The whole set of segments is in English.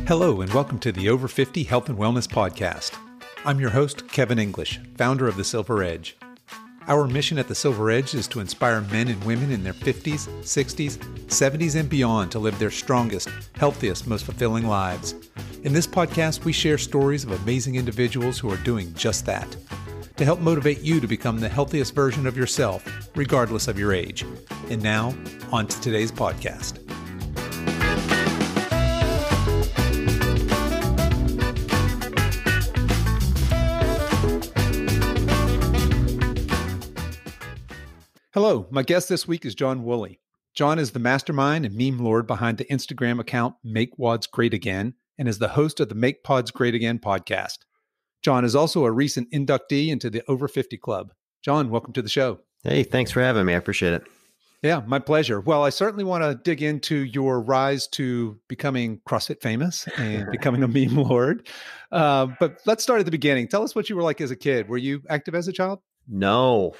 Hello, and welcome to the Over 50 Health and Wellness Podcast. I'm your host, Kevin English, founder of The Silver Edge. Our mission at The Silver Edge is to inspire men and women in their 50s, 60s, 70s, and beyond to live their strongest, healthiest, most fulfilling lives. In this podcast, we share stories of amazing individuals who are doing just that, to help motivate you to become the healthiest version of yourself, regardless of your age. And now, on to today's podcast. Hello, my guest this week is John Wooley. John is the mastermind and meme lord behind the Instagram account Make WODs Great Again and is the host of the Make Pods Great Again podcast. John is also a recent inductee into the Over 50 Club. John, welcome to the show. Hey, thanks for having me. I appreciate it. Yeah, my pleasure. Well, I certainly want to dig into your rise to becoming CrossFit famous and becoming a meme lord. But let's start at the beginning. Tell us what you were like as a kid. Were you active as a child? No,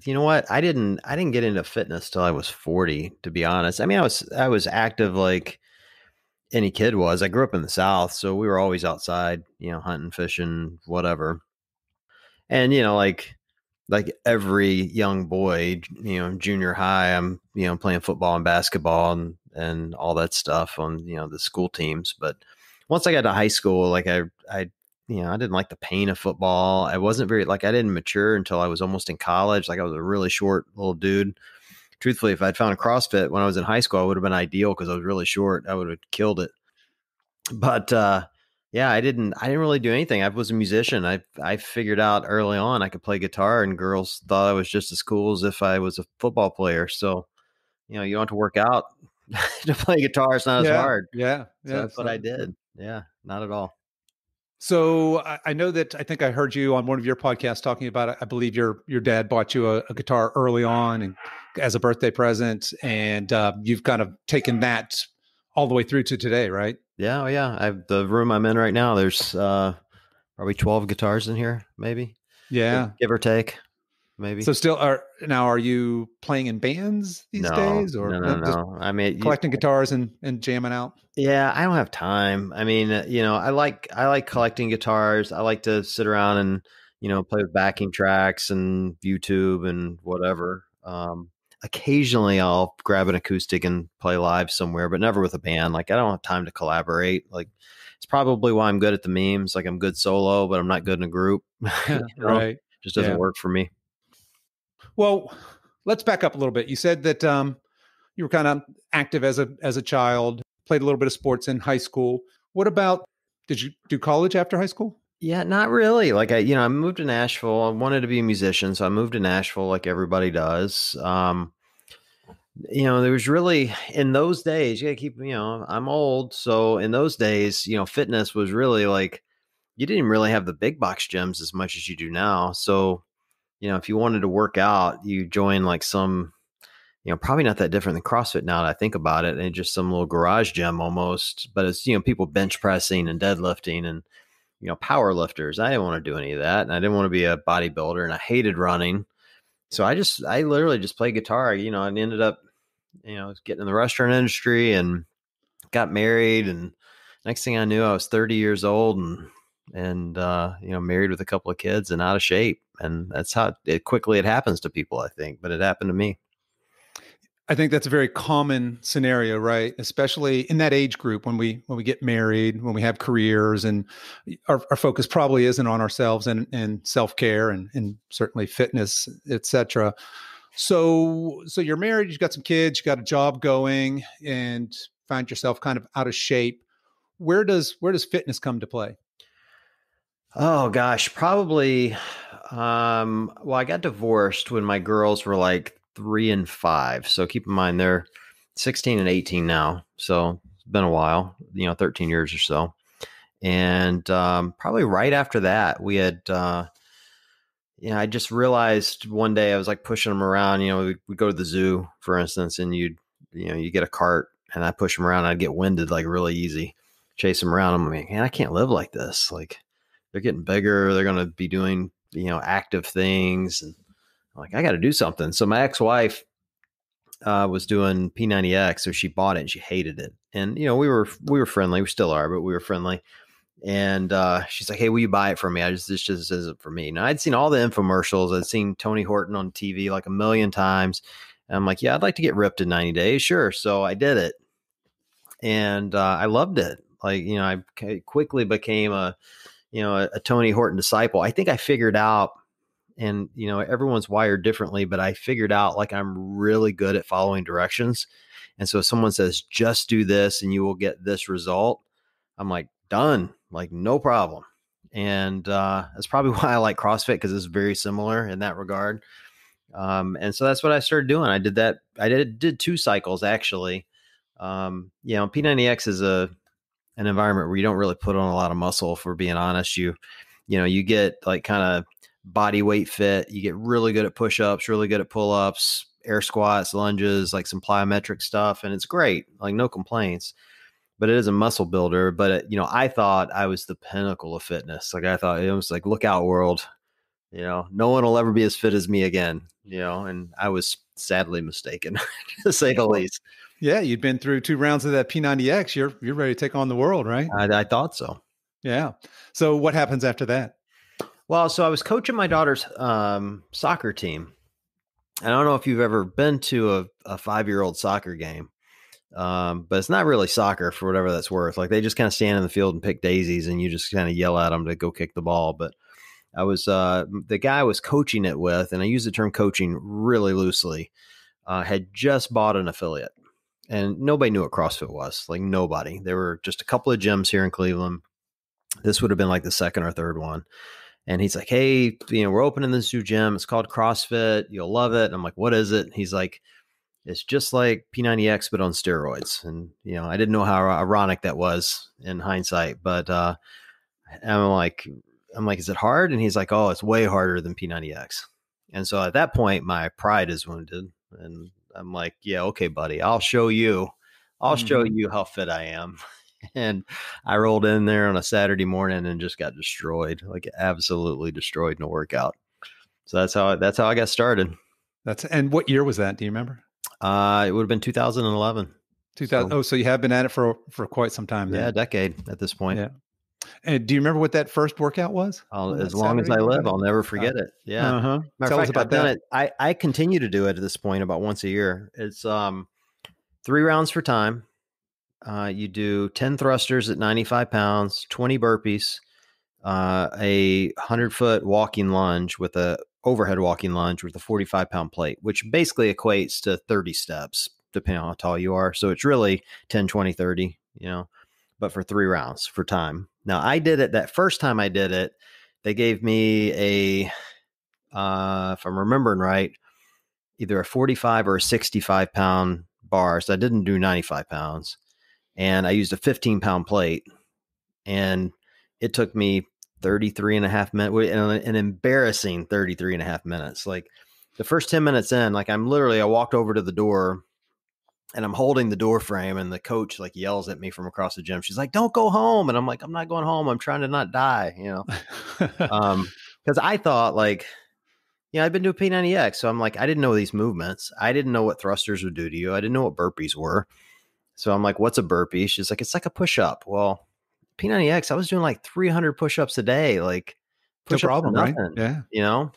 you know what? I didn't get into fitness till I was 40, to be honest. I mean, I was active like any kid was. I grew up in the South, so we were always outside, hunting, fishing, whatever. And, like every young boy, junior high, I'm, playing football and basketball and all that stuff on, the school teams. But once I got to high school, I didn't like the pain of football. I wasn't very, I didn't mature until I was almost in college. I was a really short little dude. Truthfully, if I'd found a CrossFit when I was in high school, I would have been ideal because I was really short. I would have killed it. But, I didn't really do anything. I was a musician. I figured out early on I could play guitar, and girls thought I was just as cool as if I was a football player. So, you don't have to work out to play guitar. It's not as hard. Yeah. So that's what I did. Yeah, not at all. So I know that I think I heard you on one of your podcasts talking about it. I believe your dad bought you a guitar early on and as a birthday present, and you've kind of taken that all the way through to today, right? Yeah, the room I'm in right now, there's probably 12 guitars in here, maybe. Yeah, give or take, maybe. So still are you playing in bands these days, or no? I mean, collecting guitars and jamming out. Yeah, I don't have time. I mean, I like collecting guitars. I like to sit around and, play with backing tracks and YouTube and whatever. Occasionally I'll grab an acoustic and play live somewhere, but never with a band. I don't have time to collaborate. It's probably why I'm good at the memes. I'm good solo, but I'm not good in a group. Right. Just doesn't work for me. Well, let's back up a little bit. You said that you were kind of active as a child, played a little bit of sports in high school. What about, did you do college after high school? Yeah, not really. I moved to Nashville. I wanted to be a musician, so I moved to Nashville like everybody does. There was really, in those days, I'm old. So in those days, fitness was really you didn't really have the big box gyms as much as you do now. So, if you wanted to work out, you join some, probably not that different than CrossFit now that I think about it, and just some little garage gym almost, but it's, people bench pressing and deadlifting and, power lifters. I didn't want to do any of that. And I didn't want to be a bodybuilder, and I hated running. So I literally just played guitar, and ended up, getting in the restaurant industry and got married. And next thing I knew, I was 30 years old and married with a couple of kids and out of shape. And that's how it happens to people, I think, but it happened to me. I think that's a very common scenario, right? Especially in that age group when we get married, when we have careers, and our focus probably isn't on ourselves and self-care and certainly fitness, et cetera. So you're married, you've got some kids, you got a job going, and find yourself kind of out of shape. Where does fitness come to play? Oh gosh, probably. Well, I got divorced when my girls were 3 and 5. So keep in mind they're 16 and 18 now. So it's been a while, 13 years or so. And probably right after that, we had, I just realized one day I was pushing them around. We'd go to the zoo, for instance, and you get a cart and I push them around and I'd get winded really easy, chase them around. I'm like, man, I can't live like this. They're getting bigger. They're going to be doing, active things. And I got to do something. So my ex-wife was doing P90X. So she bought it and she hated it. and we were friendly. We still are, but we were friendly. And she's like, "Hey, will you buy it for me? This just isn't for me." Now I'd seen all the infomercials. I'd seen Tony Horton on TV like a million times. And I'm like, "Yeah, I'd like to get ripped in 90 days, sure." So I did it, and I loved it. Like, I quickly became a Tony Horton disciple. I think I figured out, and everyone's wired differently, but I figured out like I'm really good at following directions. And so if someone says, just do this and you will get this result, I'm like, done, like no problem. And that's probably why I like CrossFit, because it's very similar in that regard. And so that's what I started doing. I did that. I did 2 cycles actually. P90X is an environment where you don't really put on a lot of muscle, for being honest. You get like kind of body weight fit. You get really good at push-ups, really good at pull-ups, air squats, lunges, like some plyometric stuff. And it's great, like no complaints, but it is a muscle builder. But I thought I was the pinnacle of fitness. Like I thought it was like, look out world, no one will ever be as fit as me again, and I was sadly mistaken to say the least. Yeah. You'd been through 2 rounds of that P90X. You're ready to take on the world, right? I thought so. Yeah. So what happens after that? Well, so I was coaching my daughter's soccer team. I don't know if you've ever been to a 5-year-old soccer game, but it's not really soccer for whatever that's worth. Like they just kind of stand in the field and pick daisies, and you just kind of yell at them to go kick the ball. But I was the guy I was coaching it with, and I use the term coaching really loosely, had just bought an affiliate, and nobody knew what CrossFit was. Like nobody. There were just a couple of gyms here in Cleveland. This would have been like the second or third one. And he's like, "Hey, we're opening this new gym. It's called CrossFit. You'll love it." And I'm like, "What is it?" And he's like, "It's just like P90X, but on steroids." And, I didn't know how ironic that was in hindsight, but I'm like, "Is it hard?" And he's like, "Oh, it's way harder than P90X." And so at that point, my pride is wounded. And I'm like, "Yeah, okay, buddy, I'll show you. I'll show you how fit I am." And I rolled in there on a Saturday morning and just got destroyed, like absolutely destroyed in a workout. So that's how I got started. And what year was that? Do you remember? It would have been 2011. 2000. So you have been at it for quite some time then. Yeah, a decade at this point. Yeah. And do you remember what that first workout was? As long as I live, I'll never forget it. Yeah. Uh-huh. Matter of fact, I've done it. I continue to do it at this point about once a year. It's 3 rounds for time. You do 10 thrusters at 95 pounds, 20 burpees, a 100-foot walking lunge with a overhead walking lunge with a 45-pound plate, which basically equates to 30 steps, depending on how tall you are. So it's really 10, 20, 30, but for 3 rounds for time. Now I did it that first time I did it, they gave me if I'm remembering right, either a 45 or a 65 pound bar. So I didn't do 95 pounds. And I used a 15-pound plate, and it took me 33 and a half minutes, an embarrassing 33 and a half minutes. Like the first 10 minutes in, like I walked over to the door and I'm holding the door frame, and the coach like yells at me from across the gym. She's like, "Don't go home." And I'm like, "I'm not going home. I'm trying to not die," because I thought like, I'd been doing P90X. So I'm like, I didn't know these movements. I didn't know what thrusters would do to you. I didn't know what burpees were. So I'm like, "What's a burpee?" She's like, "It's like a push-up." Well, P90X, I was doing like 300 push-ups a day, like push-ups, no problem, right? Yeah.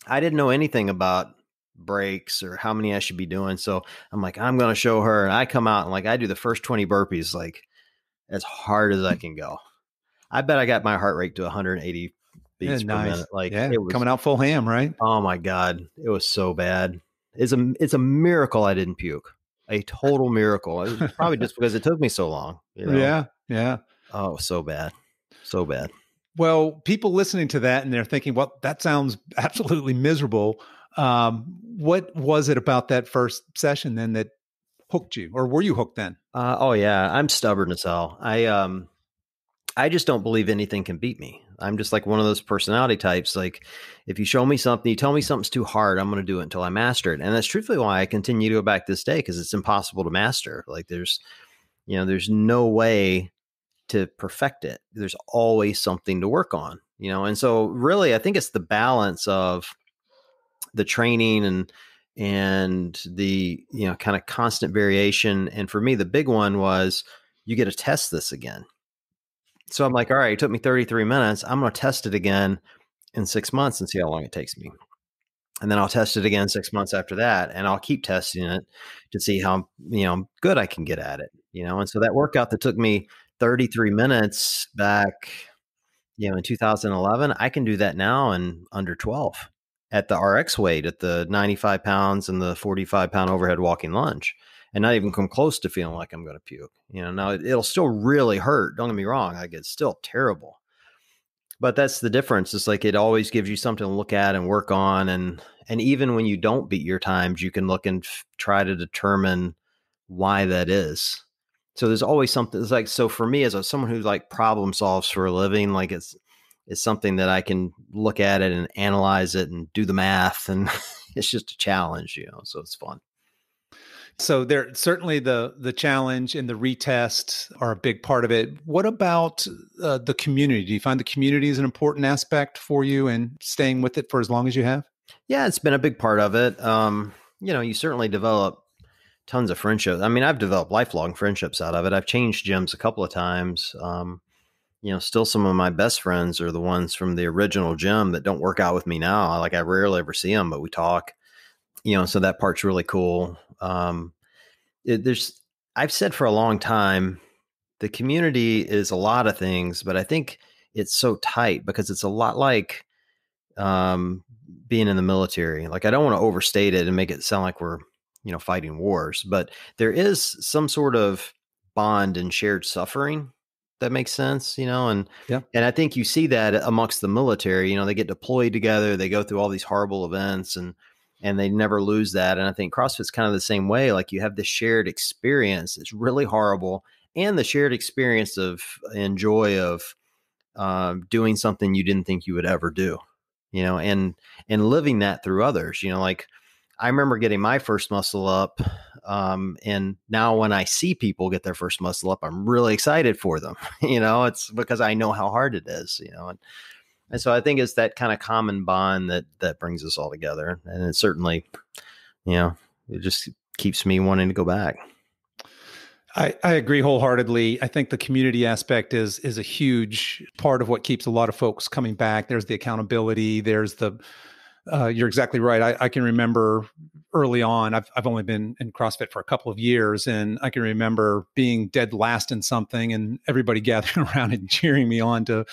I didn't know anything about breaks or how many I should be doing. So I'm like, I'm going to show her. And I come out and like, I do the first 20 burpees, like as hard as I can go. I bet I got my heart rate to 180 beats per minute. Like it was coming out full ham, right? Oh my God. It was so bad. It's a miracle I didn't puke. A total miracle. It was probably just because it took me so long. Yeah. Oh, it was so bad. So bad. Well, people listening to that and they're thinking, well, that sounds absolutely miserable. What was it about that first session then that hooked you, or were you hooked then? Oh yeah. I'm stubborn as hell. I just don't believe anything can beat me. I'm just like one of those personality types. Like if you show me something, you tell me something's too hard, I'm going to do it until I master it. And that's truthfully why I continue to go back this day, because it's impossible to master. Like there's no way to perfect it. There's always something to work on, and so really I think it's the balance of the training and and the, kind of constant variation. And for me, the big one was you get to test this again. So I'm like, all right, it took me 33 minutes. I'm going to test it again in 6 months and see how long it takes me. And then I'll test it again 6 months after that. And I'll keep testing it to see how, good I can get at it, And so that workout that took me 33 minutes back, in 2011, I can do that now in under 12 at the RX weight, at the 95 pounds and the 45-pound overhead walking lunge, and not even come close to feeling like I'm going to puke. Now it'll still really hurt. Don't get me wrong. Like, it's still terrible. But that's the difference. It's like it always gives you something to look at and work on. And even when you don't beat your times, you can look and try to determine why that is. So there's always something. It's like, so for me, as someone who like problem solves for a living, like it's something that I can look at it and analyze it and do the math. And it's just a challenge, so it's fun. So there certainly the challenge and the retest are a big part of it. What about the community? Do you find the community is an important aspect for you and staying with it for as long as you have? Yeah, it's been a big part of it. You certainly develop tons of friendships. I mean, I've developed lifelong friendships out of it. I've changed gyms a couple of times. Still some of my best friends are the ones from the original gym that don't work out with me now. Like, I rarely ever see them, but we talk. So that part's really cool. I've said for a long time, the community is a lot of things, but I think it's so tight because it's a lot like being in the military. Like, I don't want to overstate it and make it sound like we're, fighting wars, but there is some sort of bond and shared suffering that makes sense, and I think you see that amongst the military. They get deployed together, they go through all these horrible events, and they never lose that. And I think CrossFit's kind of the same way. Like, you have this shared experience. It's really horrible. And the shared experience of and joy of doing something you didn't think you would ever do, and living that through others. Like, I remember getting my first muscle up. And now when I see people get their first muscle up, I'm really excited for them. It's because I know how hard it is, and so I think it's that kind of common bond that brings us all together. And it certainly, it just keeps me wanting to go back. I agree wholeheartedly. I think the community aspect is a huge part of what keeps a lot of folks coming back. There's the accountability. There's you're exactly right. I can remember early on, I've only been in CrossFit for a couple of years, and I can remember being dead last in something and everybody gathering around and cheering me on to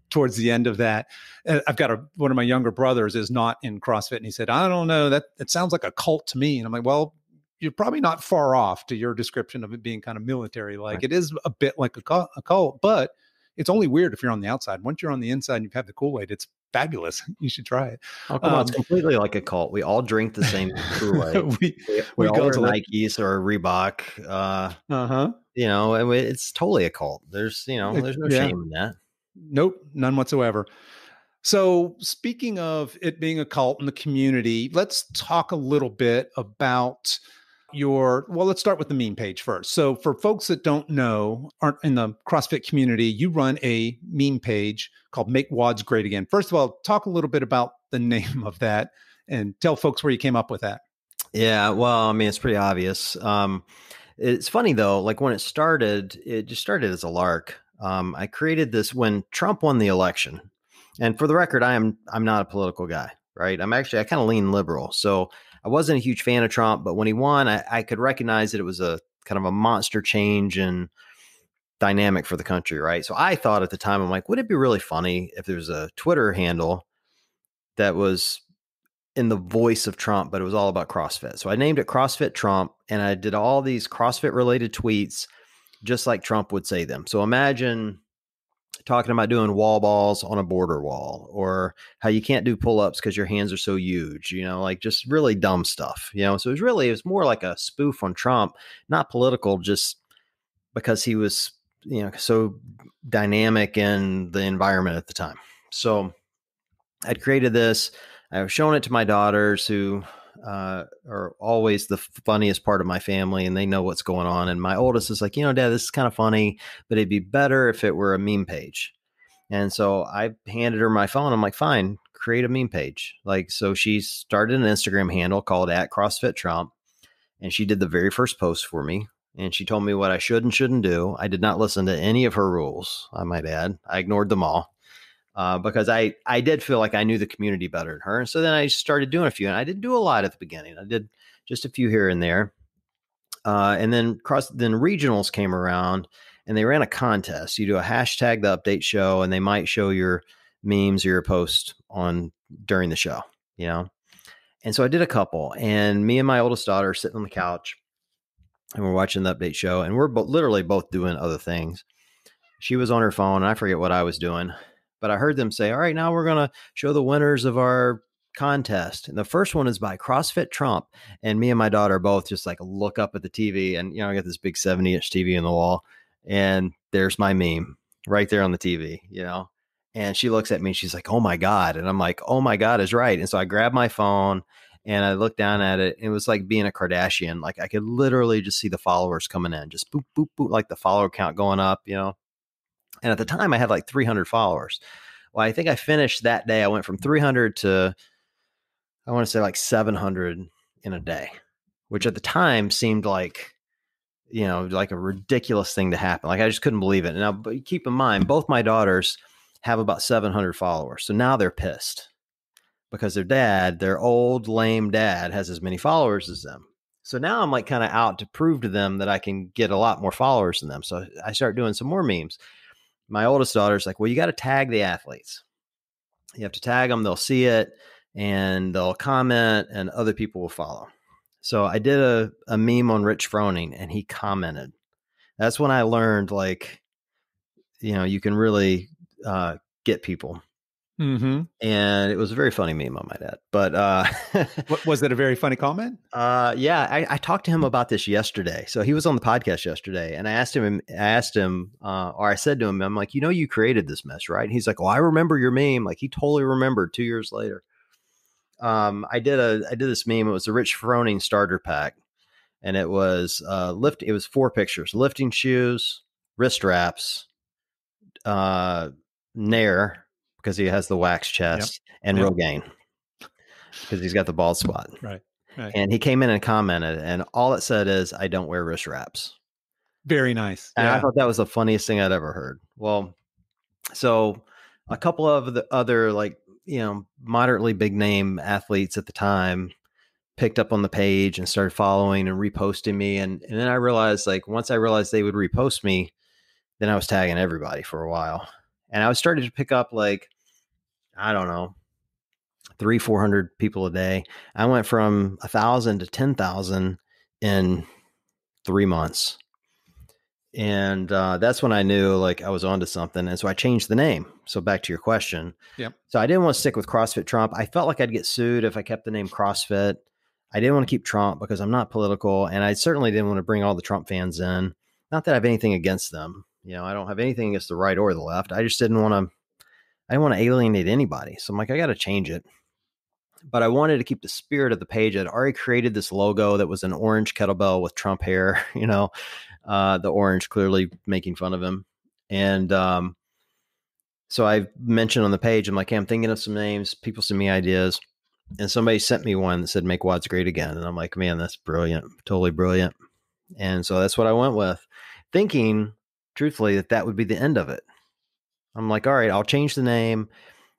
towards the end of that. I've got one of my younger brothers is not in CrossFit, and he said, I don't know, that it sounds like a cult to me. And I'm like, well, you're probably not far off to your description of it being kind of military. Like, right. It is a bit like a cult, but it's only weird if you're on the outside. Once you're on the inside and you've had the Kool-Aid, it's fabulous. You should try it. Oh, come on. It's completely like a cult. We all drink the same Kool-Aid. we all wear Nikes or Reebok. And it's totally a cult. There's no shame in that. Nope, none whatsoever. So speaking of it being a cult in the community, let's talk a little bit about let's start with the meme page first. So for folks that don't know, aren't in the CrossFit community, you run a meme page called Make WODs Great Again. First of all, talk a little bit about the name of that and tell folks where you came up with that. Yeah, well, I mean, it's pretty obvious. It's funny though, like when it just started as a lark. I created this when Trump won the election. And for the record, I'm not a political guy, right? I kind of lean liberal. So I wasn't a huge fan of Trump, but when he won, I could recognize that it was a kind of a monster change and dynamic for the country, right? So I thought at the time, I'm like, would it be really funny if there was a Twitter handle that was in the voice of Trump, but it was all about CrossFit. So I named it CrossFit Trump, and I did all these CrossFit related tweets, just like Trump would say them. So imagine talking about doing wall balls on a border wall, or how you can't do pull-ups because your hands are so huge, like just really dumb stuff, So it was more like a spoof on Trump, not political, just because he was, so dynamic in the environment at the time. So I'd created this. I was showing it to my daughters, who are always the funniest part of my family, and they know what's going on. And my oldest is like, Dad, this is kind of funny, but it'd be better if it were a meme page. And so I handed her my phone. I'm like, fine, create a meme page. Like, so she started an Instagram handle called @CrossFitTrump. And she did the very first post for me. And she told me what I should and shouldn't do. I did not listen to any of her rules, I might add. I ignored them all because I did feel like I knew the community better than her. And so then I started doing a few. And I didn't do a lot at the beginning. I did just a few here and there. And then regionals came around and they ran a contest. You do a hashtag the update show, and they might show your memes or your post on during the show, you know? And so I did a couple, and me and my oldest daughter are sitting on the couch and we're watching the update show, and we're literally both doing other things. She was on her phone and I forget what I was doing, but I heard them say, all right, now we're going to show the winners of our contest. And the first one is by CrossFit Trump. And me and my daughter both just like look up at the TV, and, I got this big 70-inch TV in the wall, and there's my meme right there on the TV, and she looks at me and she's like, oh my God. And I'm like, oh my God is right. And so I grabbed my phone and I looked down at it. And it was like being a Kardashian. Like I could literally just see the followers coming in, just boop, boop, boop, like the follower count going up, And at the time I had like 300 followers. Well, I think I finished that day. I went from 300 to, I want to say like 700 in a day, which at the time seemed like, like a ridiculous thing to happen. Like I just couldn't believe it. Now, but keep in mind, both my daughters have about 700 followers. So now they're pissed because their old lame dad has as many followers as them. So now I'm like kind of out to prove to them that I can get a lot more followers than them. So I start doing some more memes. My oldest daughter's like, well, you got to tag the athletes. You have to tag them. They'll see it and they'll comment and other people will follow. So I did a meme on Rich Froning and he commented. That's when I learned like, you can really get people. Mm-hmm. And it was a very funny meme, I might add. But was that a very funny comment? Yeah, I talked to him about this yesterday. So he was on the podcast yesterday, and I asked him, or I said to him, I'm like, you created this mess, right? And he's like, well, I remember your meme. Like he totally remembered 2 years later. I did this meme. It was a Rich Froning starter pack, and it was it was 4 pictures: lifting shoes, wrist wraps, Nair, because he has the wax chest, and Rogaine because he's got the bald spot. Right. And he came in and commented, and all it said is, I don't wear wrist wraps. Very nice. And I thought that was the funniest thing I'd ever heard. Well, so a couple of the other moderately big name athletes at the time picked up on the page and started following and reposting me. And then I realized, like, once I realized they would repost me, then I was tagging everybody for a while. And I was starting to pick up, like, I don't know, 300-400 people a day. I went from 1,000 to 10,000 in 3 months. And that's when I knew like I was onto something. And so I changed the name. So back to your question. Yep. So I didn't want to stick with CrossFit Trump. I felt like I'd get sued if I kept the name CrossFit. I didn't want to keep Trump because I'm not political. And I certainly didn't want to bring all the Trump fans in. Not that I have anything against them. I don't have anything against the right or the left. I just didn't want to alienate anybody. So I'm like, I got to change it. But I wanted to keep the spirit of the page. I'd already created this logo that was an orange kettlebell with Trump hair, the orange clearly making fun of him. And so I mentioned on the page, I'm like, hey, I'm thinking of some names. People send me ideas. And somebody sent me one that said, make WODs great again. And I'm like, man, that's brilliant. Totally brilliant. And so that's what I went with, thinking truthfully that would be the end of it. I'm like, all right, I'll change the name.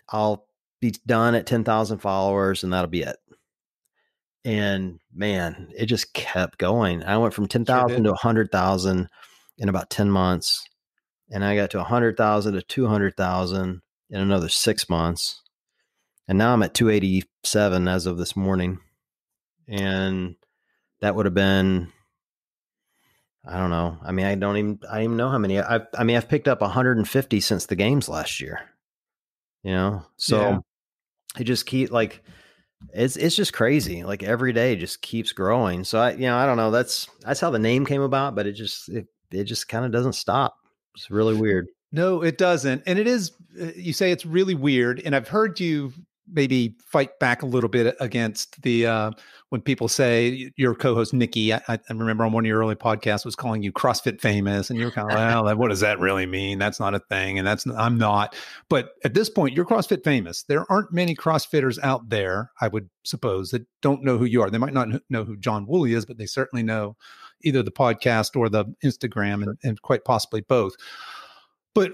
I'll be done at 10,000 followers and that'll be it. And man, it just kept going. I went from 10,000 to 100,000 in about 10 months. And I got to 100,000 to 200,000 in another 6 months. And now I'm at 287 as of this morning. And that would have been, I don't know. I mean, I don't even know how many. I've picked up 150 since the games last year. So it just it's just crazy. Like every day just keeps growing. So I don't know. That's how the name came about, but it just kind of doesn't stop. It's really weird. No, it doesn't. And it is, you say it's really weird. And I've heard you maybe fight back a little bit against the when people say your co-host Nikki, I remember on one of your early podcasts was calling you CrossFit famous, and you were kind of well, what does that really mean? That's not a thing, and I'm not. But at this point, you're CrossFit famous. There aren't many CrossFitters out there, I would suppose, that don't know who you are. They might not know who John Wooley is, but they certainly know either the podcast or the Instagram, and quite possibly both. But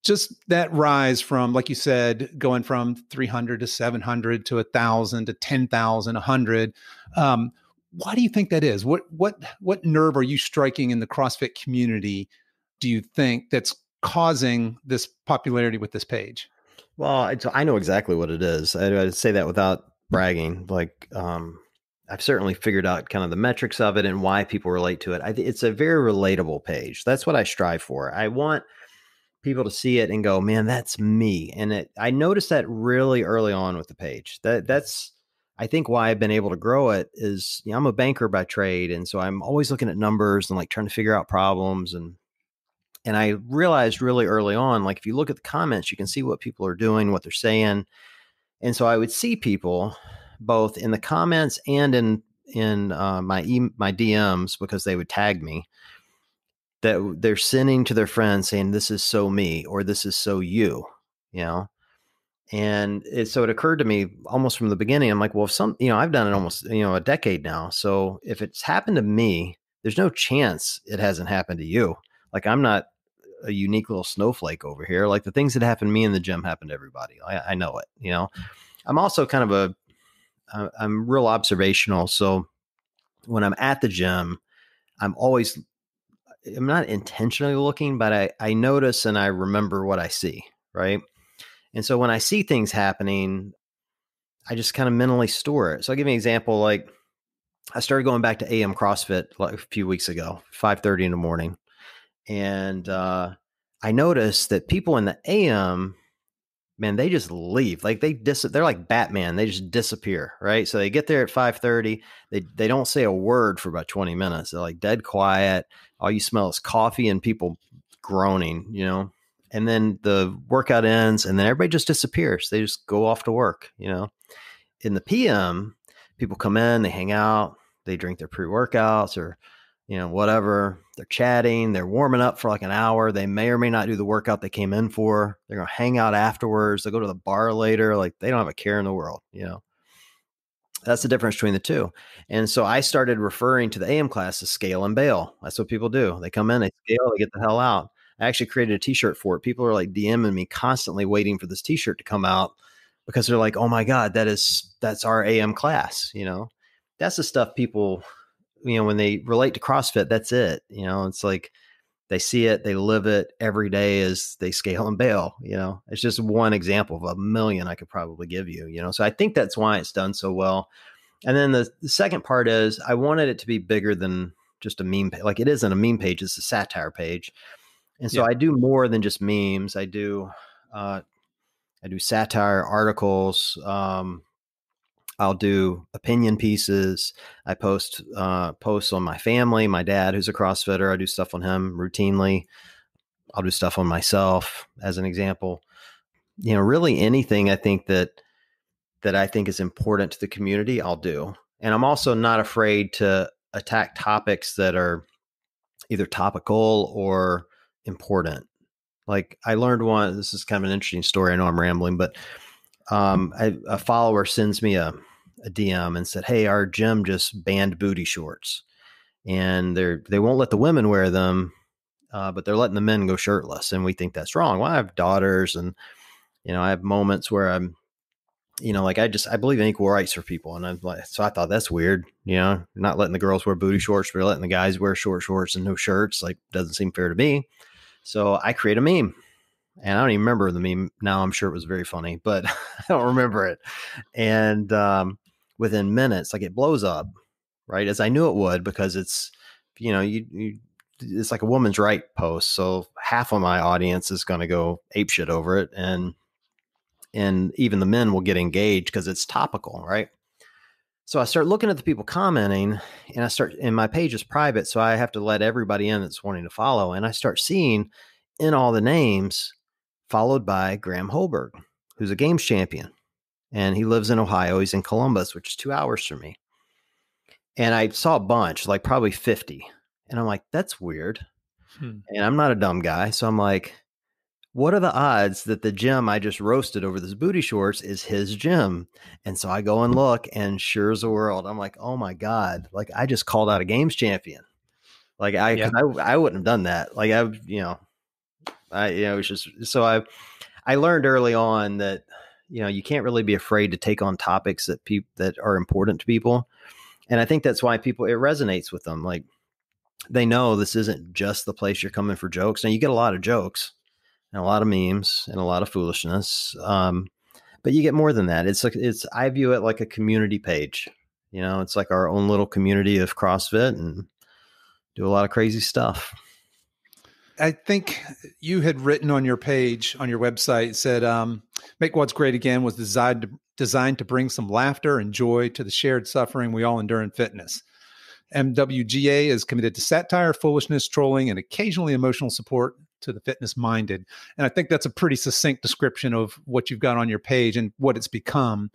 just that rise from, like you said, going from 300 to 700 to 1,000 to 10,000, 100. Why do you think that is? What nerve are you striking in the CrossFit community, do you think, that's causing this popularity with this page? Well, I know exactly what it is. I'd say that without bragging. Like, I've certainly figured out kind of the metrics of it and why people relate to it. It's a very relatable page. That's what I strive for. I want people to see it and go, man, that's me. And I noticed that really early on with the page. That's, I think, why I've been able to grow it is, I'm a banker by trade. And so I'm always looking at numbers and like trying to figure out problems. And I realized really early on, like if you look at the comments, you can see what people are doing, what they're saying. And so I would see people both in the comments and in my DMs, because they would tag me, that they're sending to their friends saying, this is so me, or this is so you, And so it occurred to me almost from the beginning. I'm like, well, if I've done it almost, a decade now. So if it's happened to me, there's no chance it hasn't happened to you. Like, I'm not a unique little snowflake over here. Like, the things that happen to me in the gym happen to everybody. I know it, I'm also kind of I'm real observational. So when I'm at the gym, I'm not intentionally looking, but I notice and I remember what I see. Right. And so when I see things happening, I just kind of mentally store it. So I'll give you an example. Like, I started going back to AM CrossFit like a few weeks ago, 5:30 in the morning. And I noticed that people in the AM, man, they just leave. Like they're like Batman. They just disappear. Right. So they get there at 5:30. They don't say a word for about 20 minutes. They're like dead quiet. All you smell is coffee and people groaning, and then the workout ends and then everybody just disappears. They just go off to work, In the PM, people come in, they hang out, they drink their pre-workouts or, whatever. They're chatting, they're warming up for like an hour. They may or may not do the workout they came in for. They're going to hang out afterwards. They'll go to the bar later. Like, they don't have a care in the world, That's the difference between the two. And so I started referring to the AM class as scale and bail. That's what people do. They come in, they scale, they get the hell out. I actually created a t-shirt for it. People are like DMing me constantly waiting for this t-shirt to come out because they're like, oh my God, that's our AM class. That's the stuff people, when they relate to CrossFit, that's it. It's like they see it, they live it every day as they scale and bail. It's just one example of a million I could probably give you, So I think that's why it's done so well. And then the second part is I wanted it to be bigger than just a meme page. Like, it isn't a meme page, it's a satire page. And so I do more than just memes. I do satire articles. I'll do opinion pieces. I post posts on my family, my dad, who's a CrossFitter. I do stuff on him routinely. I'll do stuff on myself as an example. Really anything I think that I think is important to the community, I'll do. And I'm also not afraid to attack topics that are either topical or important. Like, I learned this is kind of an interesting story. I know I'm rambling, but a follower sends me a DM and said, hey, our gym just banned booty shorts and they won't let the women wear them, but they're letting the men go shirtless. And we think that's wrong. Well, I have daughters and, I have moments where I'm, like I believe in equal rights for people. And I'm like, so I thought that's weird, not letting the girls wear booty shorts, but letting the guys wear short shorts and no shirts. Like, doesn't seem fair to me. So I create a meme, and I don't even remember the meme now. I'm sure it was very funny, but I don't remember it. And within minutes, like, it blows up, right? As I knew it would, because it's, it's like a woman's right post. So half of my audience is going to go apeshit over it. And even the men will get engaged because it's topical, right? So I start looking at the people commenting, and my page is private. So I have to let everybody in that's wanting to follow. And I start seeing in all the names followed by Graham Holberg, who's a games champion. and he lives in Ohio. He's in Columbus, which is 2 hours from me. And I saw a bunch, like probably 50. And I'm like, that's weird. And I'm not a dumb guy. So I'm like, what are the odds that the gym I just roasted over this booty shorts is his gym? And so I go and look, and sure as the world, I'm like, oh my God, like I just called out a games champion. Like Yeah. I wouldn't have done that. Like it was just, so I learned early on that, you can't really be afraid to take on topics that are important to people. And I think that's why it resonates with them. Like they know this isn't just the place you're coming for jokes. Now you get a lot of jokes and a lot of memes and a lot of foolishness. But you get more than that. I view it like a community page. It's like our own little community of CrossFit, and do a lot of crazy stuff. I think you had written on your page, on your website, said, Make WODs Great Again was designed to bring some laughter and joy to the shared suffering we all endure in fitness. MWGA is committed to satire, foolishness, trolling, and occasionally emotional support to the fitness minded. And I think that's a pretty succinct description of what you've got on your page and what it's become.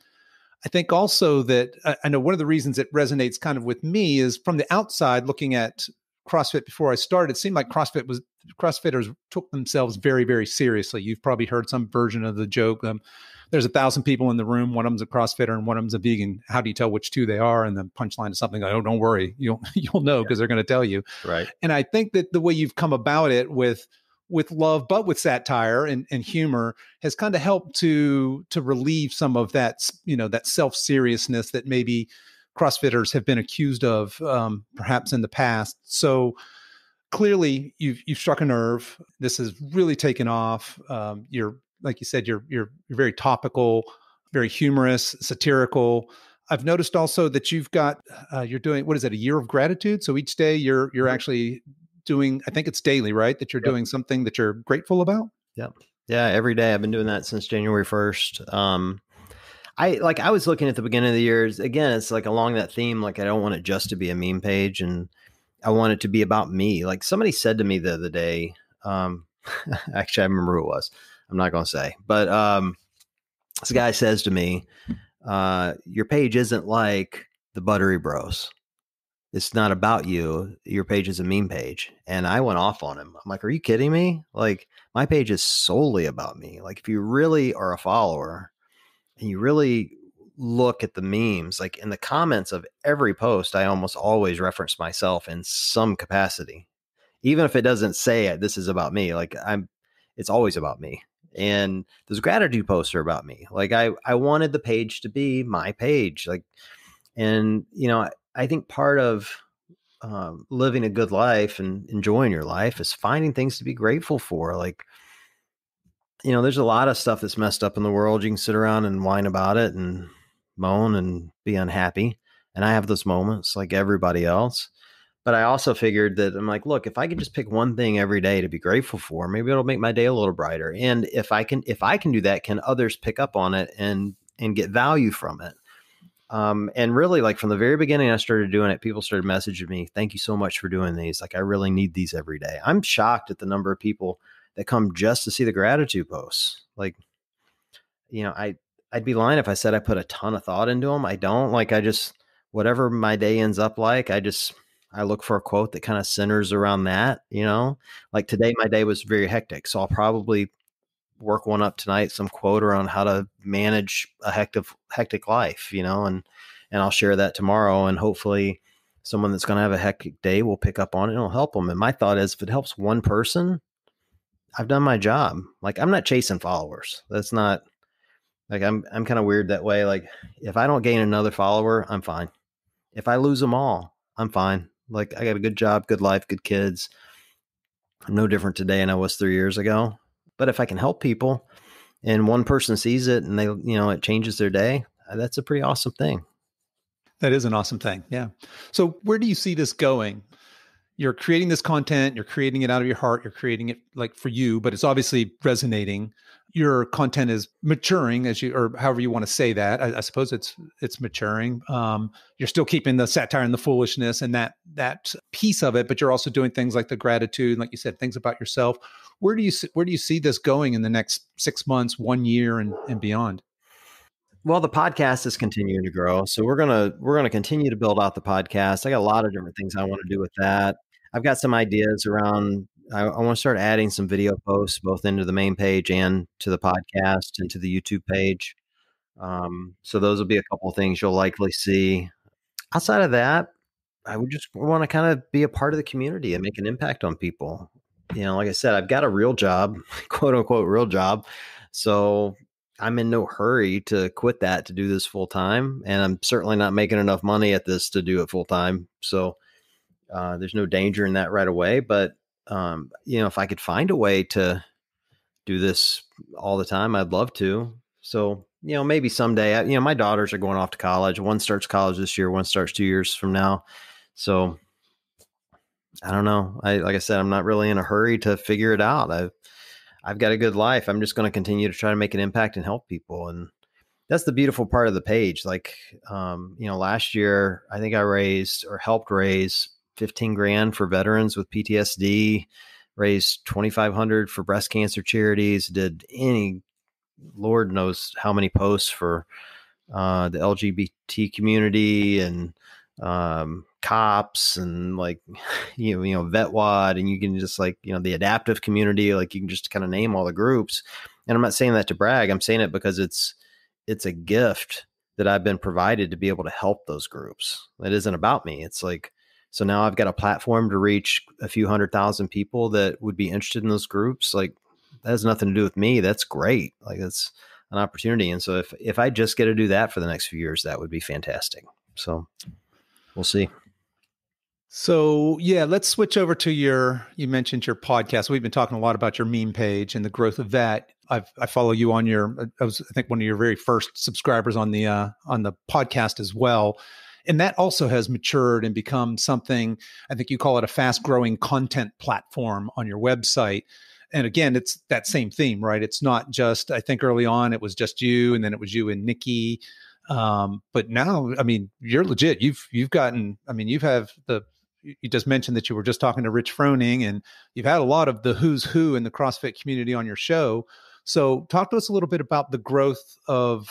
I think also that I know one of the reasons it resonates kind of with me is from the outside looking at CrossFit before I started, it seemed like CrossFitters took themselves very, very seriously. You've probably heard some version of the joke. There's 1,000 people in the room. One of them's a CrossFitter and one of them's a vegan. How do you tell which two they are? And the punchline is something like, "Oh, don't worry, you'll know because they're going to tell you." Right. And I think that the way you've come about it with love, but with satire and humor, has kind of helped to relieve some of that, that self-seriousness that maybe CrossFitters have been accused of, perhaps in the past. So clearly, you've struck a nerve. This has really taken off. You're, like you said, you're very topical, very humorous, satirical. I've noticed also that you've got you're doing, what is it, a year of gratitude? So each day you're actually doing, I think it's daily, right? That you're doing something that you're grateful about. Yep. Yeah. Every day. I've been doing that since January 1st. I was looking at the beginning of the year. Again, it's like along that theme. Like I don't want it just to be a meme page, and I want it to be about me. Like somebody said to me the other day, actually I remember who it was. I'm not going to say, but this guy says to me, your page isn't like the Buttery Bros. It's not about you. Your page is a meme page. And I went off on him. I'm like, are you kidding me? Like my page is solely about me. Like if you really are a follower and you really look at the memes, like in the comments of every post, I almost always reference myself in some capacity. Even if it doesn't say it, this is about me. Like it's always about me. And those gratitude posts are about me. Like I wanted the page to be my page. Like, and I think part of living a good life and enjoying your life is finding things to be grateful for. Like, there's a lot of stuff that's messed up in the world. You can sit around and whine about it and moan and be unhappy. And I have those moments like everybody else. But I also figured that I'm like, look, if I could just pick one thing every day to be grateful for, maybe it'll make my day a little brighter. And if I can do that, can others pick up on it and get value from it? And really, like from the very beginning, I started doing it. People started messaging me, "Thank you so much for doing these. Like, I really need these every day." I'm shocked at the number of people that come just to see the gratitude posts. Like, I'd be lying if I said I put a ton of thought into them. I don't. Like, whatever my day ends up like, I look for a quote that kind of centers around that. Like today, my day was very hectic, so I'll probably work one up tonight, some quote around how to manage a hectic life, and I'll share that tomorrow. And hopefully someone that's going to have a hectic day will pick up on it and it'll help them. And my thought is, if it helps one person, I've done my job. Like I'm not chasing followers. That's not like, I'm kind of weird that way. Like if I don't gain another follower, I'm fine. If I lose them all, I'm fine. Like I got a good job, good life, good kids. I'm no different today than I was 3 years ago. But if I can help people and one person sees it and they, it changes their day, that's a pretty awesome thing. That is an awesome thing. Yeah. So where do you see this going? You're creating this content, you're creating it out of your heart, you're creating it like for you, but it's obviously resonating. Your content is maturing or however you want to say that. I suppose it's maturing. You're still keeping the satire and the foolishness and that piece of it, but you're also doing things like the gratitude, like you said, things about yourself. Where do you see this going in the next 6 months, 1 year, and beyond? Well, the podcast is continuing to grow, so we're gonna continue to build out the podcast. I got a lot of different things I want to do with that. I've got some ideas around. I want to start adding some video posts both into the main page and to the podcast and to the YouTube page. So those will be a couple of things you'll likely see. Outside of that, I would just want to kind of be a part of the community and make an impact on people. Like I said, I've got a real job, quote unquote, real job. So I'm in no hurry to quit that to do this full time. And I'm certainly not making enough money at this to do it full time. So there's no danger in that right away. But, if I could find a way to do this all the time, I'd love to. So, maybe someday, my daughters are going off to college. One starts college this year, one starts 2 years from now. So I don't know. Like I said, I'm not really in a hurry to figure it out. I've got a good life. I'm just going to continue to try to make an impact and help people. And that's the beautiful part of the page. Like, last year, I think I raised or helped raise 15 grand for veterans with PTSD, raised 2,500 for breast cancer charities, did Lord knows how many posts for the LGBT community and cops and like, VetWOD, and you can just like, the adaptive community, like you can just kind of name all the groups. And I'm not saying that to brag. I'm saying it because it's a gift that I've been provided to be able to help those groups. It isn't about me. It's like, so now I've got a platform to reach a few 100,000 people that would be interested in those groups. Like that has nothing to do with me. That's great. Like that's an opportunity. And so if I just get to do that for the next few years, that would be fantastic. So we'll see. So yeah, let's switch over to you mentioned your podcast. We've been talking a lot about your meme page and the growth of that. I follow you on I think one of your very first subscribers on the podcast as well. And that also has matured and become something, I think you call it a fast growing content platform on your website. And again, it's that same theme, right? It's not just, I think early on it was just you and then it was you and Nikki. But now, I mean, you're legit. You've gotten, I mean, you just mentioned that you were just talking to Rich Froning and you've had a lot of the who's who in the CrossFit community on your show. So talk to us a little bit about the growth of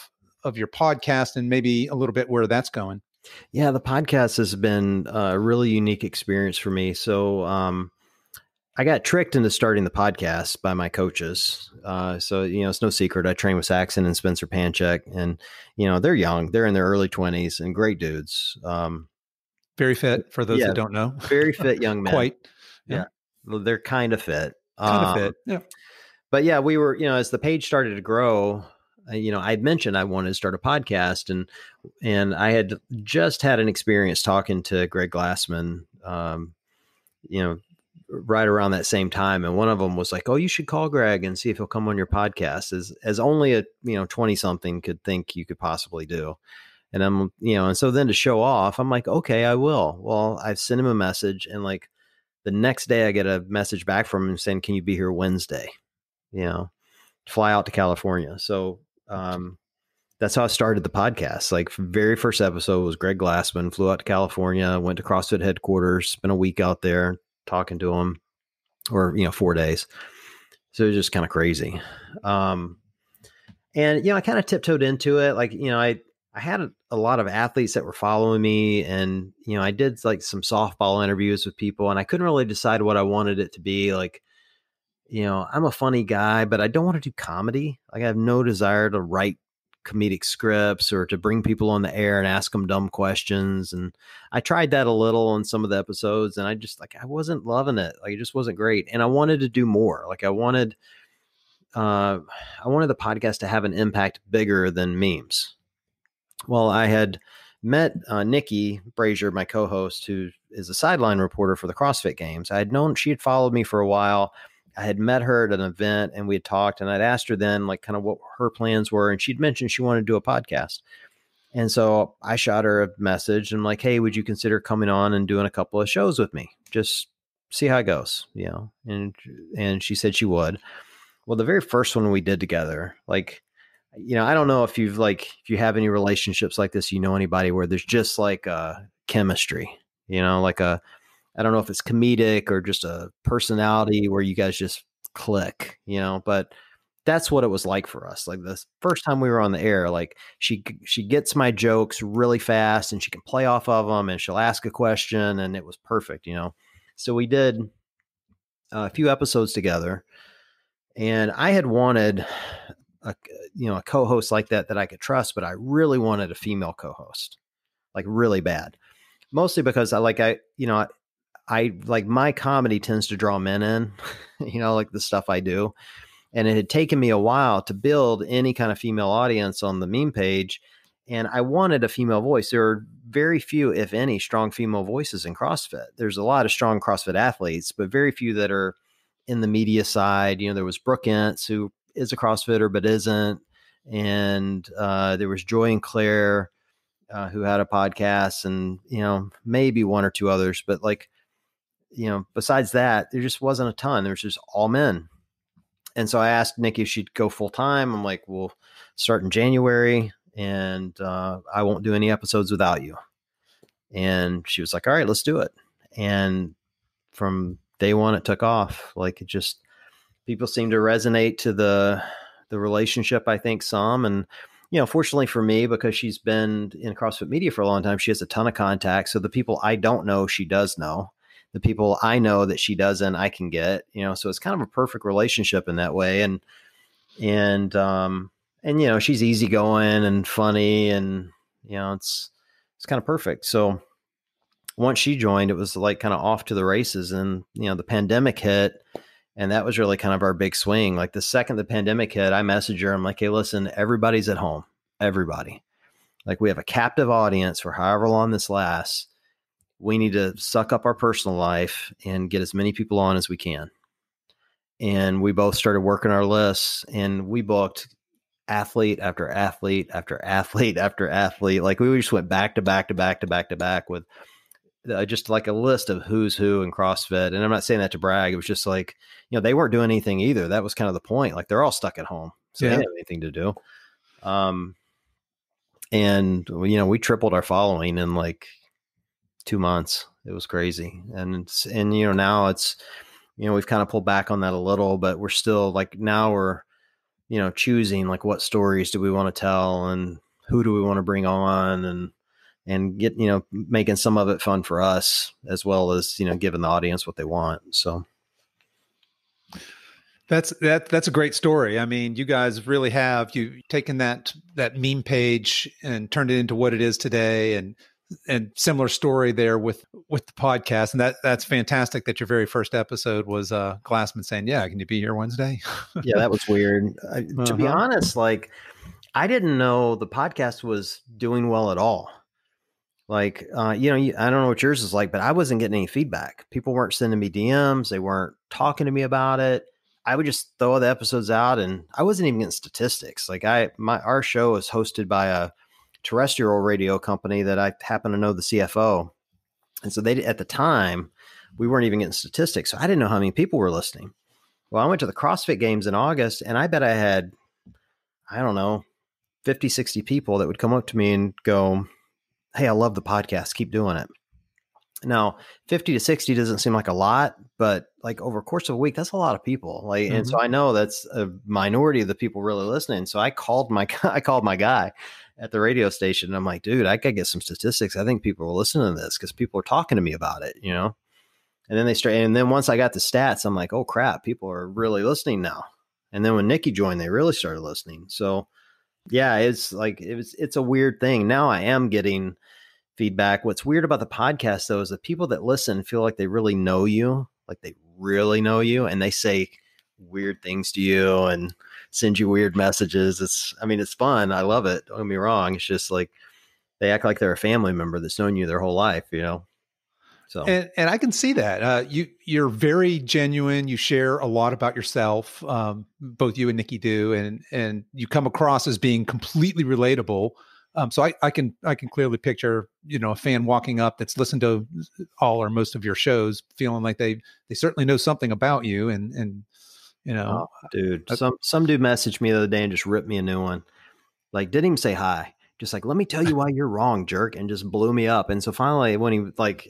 your podcast and maybe a little bit where that's going. Yeah, the podcast has been a really unique experience for me. So I got tricked into starting the podcast by my coaches. So, it's no secret. I train with Saxon and Spencer Panchek, and, they're young. They're in their early 20s and great dudes. Very fit for those that don't know. Very fit young men. Quite. Yeah. Well, they're kind of fit. Yeah. But yeah, we were, as the page started to grow, I'd mentioned I wanted to start a podcast, and I had just had an experience talking to Greg Glassman, right around that same time. And one of them was like, oh, you should call Greg and see if he'll come on your podcast, as only a, 20 something could think you could possibly do. And I'm, and so then to show off, I'm like, okay, I will. Well, I've sent him a message, and like the next day I get a message back from him saying, can you be here Wednesday? Fly out to California. So, that's how I started the podcast. Like very first episode was Greg Glassman, flew out to California, went to CrossFit headquarters, spent a week out there talking to him, or, 4 days. So it was just kind of crazy. And, I kind of tiptoed into it. Like, I had a lot of athletes that were following me, and, I did like some softball interviews with people, and I couldn't really decide what I wanted it to be. Like, I'm a funny guy, but I don't want to do comedy. Like I have no desire to write comedic scripts or to bring people on the air and ask them dumb questions. And I tried that a little on some of the episodes, and I wasn't loving it. Like it just wasn't great. And I wanted to do more. Like I wanted the podcast to have an impact bigger than memes. Well, I had met Nikki Brazier, my co-host, who is a sideline reporter for the CrossFit Games. I had known she had followed me for a while. I had met her at an event, and we had talked, and I'd asked her then like kind of what her plans were. And she'd mentioned she wanted to do a podcast. And so I shot her a message and like, hey, would you consider coming on and doing a couple of shows with me? Just see how it goes, and she said she would. Well, the very first one we did together, like, I don't know if if you have any relationships like this, anybody where there's just like a chemistry, I don't know if it's comedic or just a personality where you guys just click, but that's what it was like for us. Like the first time we were on the air, like she gets my jokes really fast and she can play off of them and she'll ask a question and it was perfect, you know? So we did a few episodes together and I had wanted a co-host like that I could trust, but I really wanted a female co-host, like really bad. Mostly because I like my comedy tends to draw men in, like the stuff I do. And it had taken me a while to build any kind of female audience on the meme page. And I wanted a female voice. There are very few, if any, strong female voices in CrossFit. There's a lot of strong CrossFit athletes, but very few that are in the media side. There was Brooke Entz, who is a CrossFitter, but isn't. And there was Joy and Claire, who had a podcast, and, maybe one or two others. But besides that, there just wasn't a ton. There was just all men. And so I asked Nikki if she'd go full time. I'm like, we'll start in January and I won't do any episodes without you. And she was like, all right, let's do it. And from day one, it took off. Like it just, people seem to resonate to the relationship, I think some. And, fortunately for me, because she's been in CrossFit media for a long time, she has a ton of contacts. So the people I don't know, she does know. The people I know that she doesn't, I can get, so it's kind of a perfect relationship in that way. And she's easygoing and funny and, it's kind of perfect. So once she joined, it was like kind of off to the races and, the pandemic hit and that was really kind of our big swing. Like the second the pandemic hit, I messaged her. I'm like, hey, listen, everybody's at home. Everybody. Like we have a captive audience for however long this lasts. We need to suck up our personal life and get as many people on as we can. And we both started working our lists and we booked athlete after athlete after athlete after athlete. Like we just went back to back to back to back to back with just like a list of who's who in CrossFit. And I'm not saying that to brag. It was just like, they weren't doing anything either. That was kind of the point. Like they're all stuck at home. So they didn't have anything to do. And we tripled our following in like 2 months. It was crazy. And now it's, we've kind of pulled back on that a little, but we're still like, now we're, choosing like what stories do we want to tell and who do we want to bring on and get, making some of it fun for us as well as, giving the audience what they want. So. That's a great story. I mean, you guys really have taken that meme page and turned it into what it is today, and similar story there with the podcast. And that's fantastic that your very first episode was Glassman saying, yeah, can you be here Wednesday? Yeah, that was weird. To be honest, like I didn't know the podcast was doing well at all. Like, I don't know what yours is like, but I wasn't getting any feedback. People weren't sending me DMs. They weren't talking to me about it. I would just throw the episodes out and I wasn't even getting statistics. Like our show is hosted by a terrestrial radio company that I happen to know the CFO. And so at the time, we weren't even getting statistics. So I didn't know how many people were listening. Well, I went to the CrossFit Games in August and I bet I had, 50, 60 people that would come up to me and go, hey, I love the podcast. Keep doing it. Now, 50 to 60 doesn't seem like a lot, but like over the course of a week, that's a lot of people. Like, and so I know that's a minority of the people really listening. So I called my guy at the radio station. And I'm like, dude, I gotta get some statistics. I think people are listening to this because people are talking to me about it, And then once I got the stats, I'm like, oh crap, people are really listening now. And then when Nikki joined, they really started listening. So yeah, it's a weird thing. Now I am getting feedback. What's weird about the podcast though is the people that listen feel like they really know you, and they say weird things to you and send you weird messages. It's fun. I love it. Don't get me wrong. It's just like they act like they're a family member that's known you their whole life, So and I can see that you're very genuine. You share a lot about yourself. Both you and Nikki do, and you come across as being completely relatable. So I can clearly picture, a fan walking up that's listened to all or most of your shows, feeling like they certainly know something about you. And oh, dude, some dude messaged me the other day and just ripped me a new one. Like, didn't even say hi. Just like, let me tell you why you're wrong, jerk. And just blew me up. And so finally, when he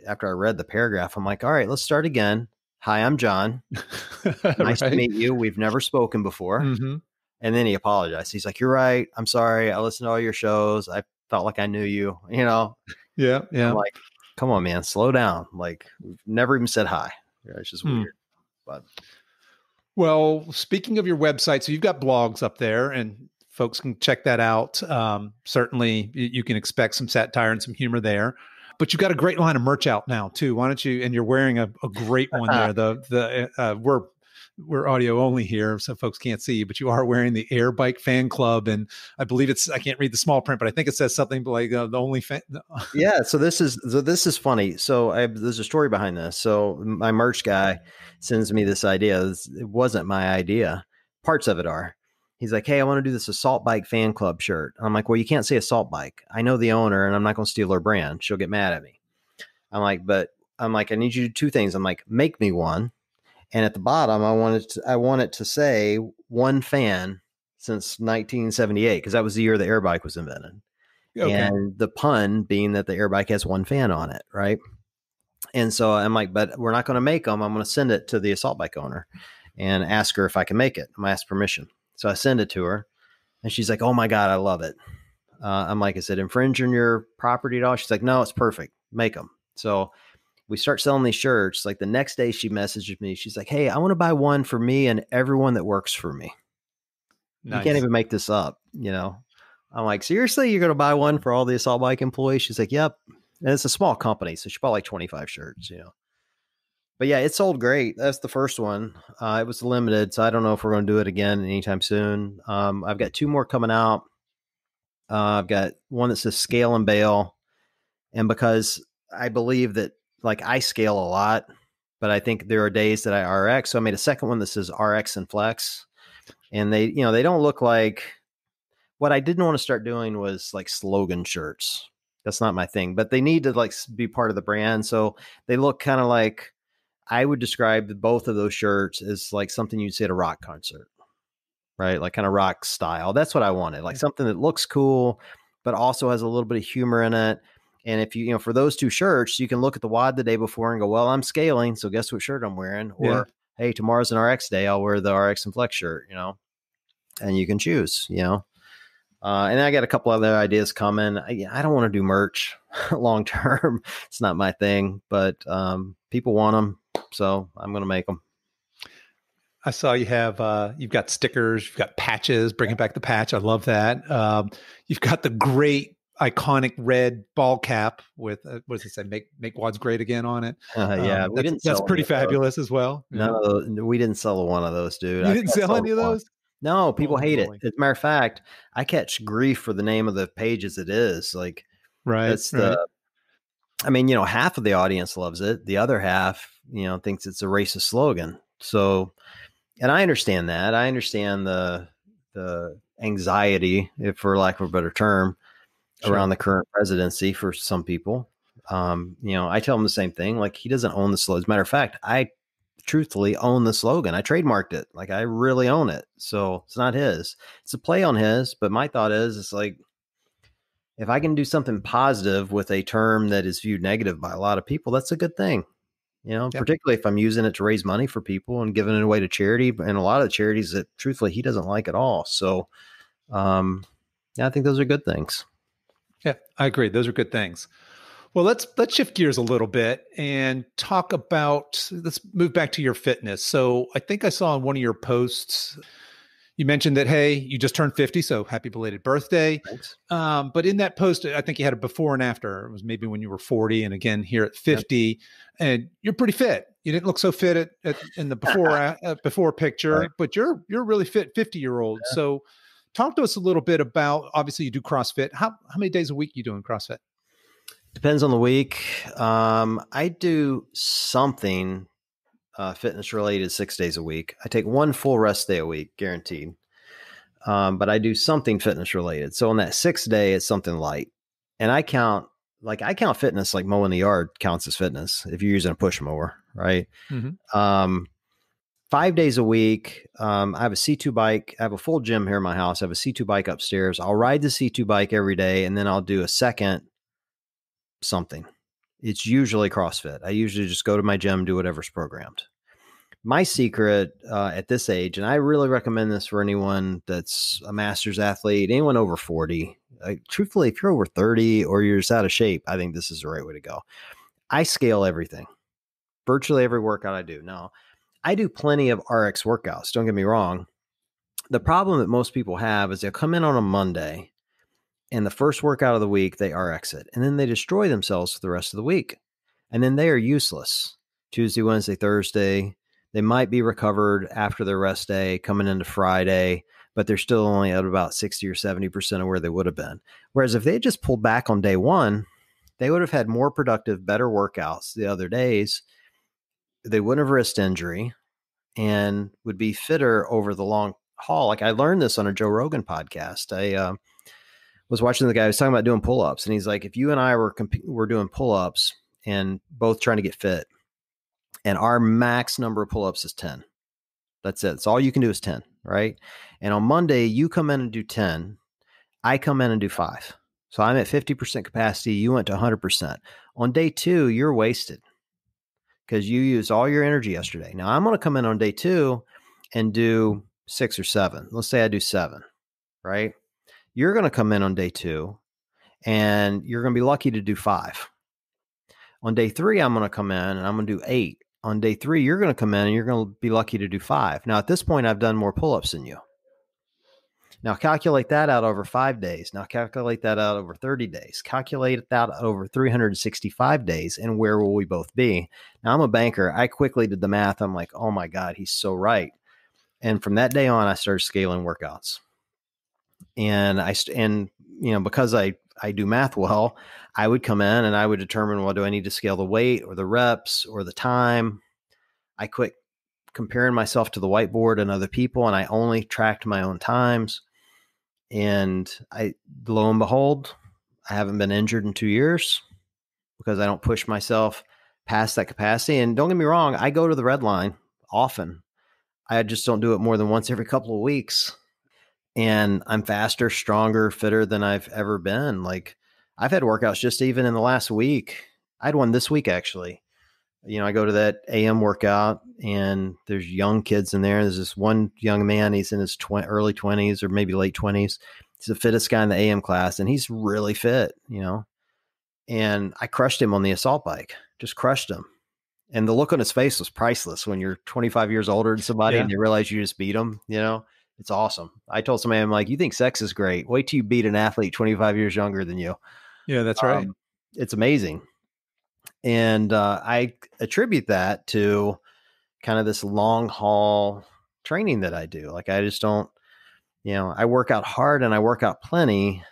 after I read the paragraph, I'm like, all right, let's start again. Hi, I'm John. Nice to meet you. We've never spoken before. Mm-hmm. And then he apologized. He's like, "You're right. I'm sorry. I listened to all your shows. I felt like I knew you, you know." Yeah. I'm Yeah. like, come on, man, slow down. Like, we've never even said hi. Yeah, it's just Hmm. weird. But Well, speaking of your website, so you've got blogs up there and folks can check that out. Certainly you can expect some satire and some humor there, but you've got a great line of merch out now too. Why don't you, and you're wearing a great one there. We're audio only here, so folks can't see, but you are wearing the Air Bike Fan Club. And I believe I can't read the small print, but I think it says something like the only fan. yeah, so this is funny. So there's a story behind this. So my merch guy sends me this idea. It wasn't my idea. Parts of it are. He's like, "Hey, I want to do this Assault Bike Fan Club shirt." I'm like, "Well, you can't say Assault Bike. I know the owner, and I'm not going to steal her brand. She'll get mad at me." I'm like, "I need you to do two things." I'm like, "Make me one." And at the bottom, I want it to say "one fan since 1978," because that was the year the air bike was invented. Okay. And the pun being that the air bike has one fan on it, right? And so I'm like, "But we're not going to make them. I'm going to send it to the assault bike owner and ask her if I can make it. I'm going to ask permission." So I send it to her, and she's like, "Oh my God, I love it." I'm like, "Is it infringe on your property at all?" She's like, "No, it's perfect. Make them." So we start selling these shirts. Like the next day she messages me. She's like, "Hey, I want to buy one for me and everyone that works for me." You can't Nice. even make this up, you know? I'm like, "Seriously, you're going to buy one for all the assault bike employees?" She's like, "Yep." And it's a small company. So she bought like 25 shirts, you know? But yeah, it sold great. That's the first one. It was limited. So I don't know if we're going to do it again anytime soon. I've got two more coming out. I've got one that says scale and bail. And because I believe that like I scale a lot, but I think there are days that I RX. So I made a second one that says RX and flex. And they don't look like what I didn't want to start doing was like slogan shirts. That's not my thing, but they need to like be part of the brand. So they look kind of like I would describe both of those shirts as like something you'd see at a rock concert, right? Like kind of rock style. That's what I wanted. Like something that looks cool, but also has a little bit of humor in it. And if for those two shirts, you can look at the WOD the day before and go, "Well, I'm scaling, so guess what shirt I'm wearing?" Yeah. Or, "Hey, tomorrow's an RX day. I'll wear the RX and flex shirt," and you can choose, and I got a couple other ideas coming. I don't want to do merch long term. It's not my thing, but people want them, so I'm going to make them. I saw you've got stickers, you've got patches, bringing back the patch. I love that. You've got the great iconic red ball cap with, what does it say? Make WODs great again on it. Yeah, we didn't That's sell pretty fabulous as well. None of those. We didn't sell one of those, dude. You I didn't think I sell sold any of one. those? No, people Holy hate it. moly. As a matter of fact, I catch grief for the name of the page as it is. Like Right. that's half of the audience loves it. The other half, thinks it's a racist slogan. So, and I understand that. I understand the anxiety, if for lack of a better term, Sure. around the current presidency for some people. I tell them the same thing. Like he doesn't own the slogan. As a matter of fact, I truthfully own the slogan. I trademarked it. Like I really own it. So it's not his. It's a play on his. But my thought is, it's like if I can do something positive with a term that is viewed negative by a lot of people, that's a good thing. Yep. Particularly if I'm using it to raise money for people and giving it away to charity, and a lot of the charities that truthfully he doesn't like at all. So, I think those are good things. Yeah, I agree. Those are good things. Well, let's shift gears a little bit and talk about, let's move back to your fitness. So I think I saw in one of your posts, you mentioned that, hey, you just turned 50, so happy belated birthday. Thanks. But in that post, I think you had a before and after. It was maybe when you were 40 and again here at 50, yep. And you're pretty fit. You didn't look so fit in the before picture, right. But you're a really fit 50-year-old. Yeah. So talk to us a little bit about, obviously you do CrossFit. How many days a week are you doing CrossFit? Depends on the week. I do something fitness related 6 days a week. I take one full rest day a week, guaranteed. But I do something fitness related. So on that 6th day, it's something light. And I count fitness like mowing the yard counts as fitness if you're using a push mower, right? Mm-hmm. 5 days a week. I have a C2 bike. I have a full gym here in my house. I have a C2 bike upstairs. I'll ride the C2 bike every day, and then I'll do a second something. It's usually CrossFit. I usually just go to my gym, do whatever's programmed. My secret at this age, and I really recommend this for anyone that's a master's athlete, anyone over 40. Truthfully, if you're over 30 or you're just out of shape, I think this is the right way to go. I scale everything, virtually every workout I do. Now, I do plenty of RX workouts. Don't get me wrong. The problem that most people have is they'll come in on a Monday and the first workout of the week, they RX it. And then they destroy themselves for the rest of the week. And then they are useless. Tuesday, Wednesday, Thursday. They might be recovered after their rest day coming into Friday, but they're still only at about 60 or 70% of where they would have been. Whereas if they had just pulled back on day one, they would have had more productive, better workouts the other days. They wouldn't have risked injury and would be fitter over the long haul. Like I learned this on a Joe Rogan podcast. I was watching the guy who was talking about doing pull-ups, and he's like, if you and I were doing pull-ups and both trying to get fit, and our max number of pull-ups is 10. That's it. It's all you can do is 10, right? And on Monday, you come in and do 10. I come in and do 5. So I'm at 50% capacity. You went to 100%. On day 2, you're wasted because you used all your energy yesterday. Now I'm going to come in on day 2 and do 6 or 7. Let's say I do 7, right? You're going to come in on day 2 and you're going to be lucky to do 5. On day 3, I'm going to come in and I'm going to do 8. On day 3, you're going to come in and you're going to be lucky to do 5. Now, at this point, I've done more pull-ups than you. Now, calculate that out over 5 days. Now, calculate that out over 30 days. Calculate that over 365 days. And where will we both be? Now, I'm a banker. I quickly did the math. I'm like, oh my God, he's so right. And from that day on, I started scaling workouts. And because I do math well, I would come in and I would determine, well, do I need to scale the weight or the reps or the time? I quit comparing myself to the whiteboard and other people, and I only tracked my own times. And lo and behold, I haven't been injured in 2 years because I don't push myself past that capacity. And don't get me wrong, I go to the red line often. I just don't do it more than once every couple of weeks. And I'm faster, stronger, fitter than I've ever been. Like I've had workouts just even in the last week. I had one this week, actually. I go to that AM workout and there's young kids in there. There's this one young man. He's in his early 20s or maybe late 20s. He's the fittest guy in the AM class and he's really fit, and I crushed him on the assault bike, just crushed him. And the look on his face was priceless when you're 25 years older than somebody and you realize you just beat them, It's awesome. I told somebody, I'm like, you think sex is great. Wait till you beat an athlete 25 years younger than you. Yeah, that's right. It's amazing. And I attribute that to kind of this long haul training that I do. Like I just don't, I work out hard and I work out plenty,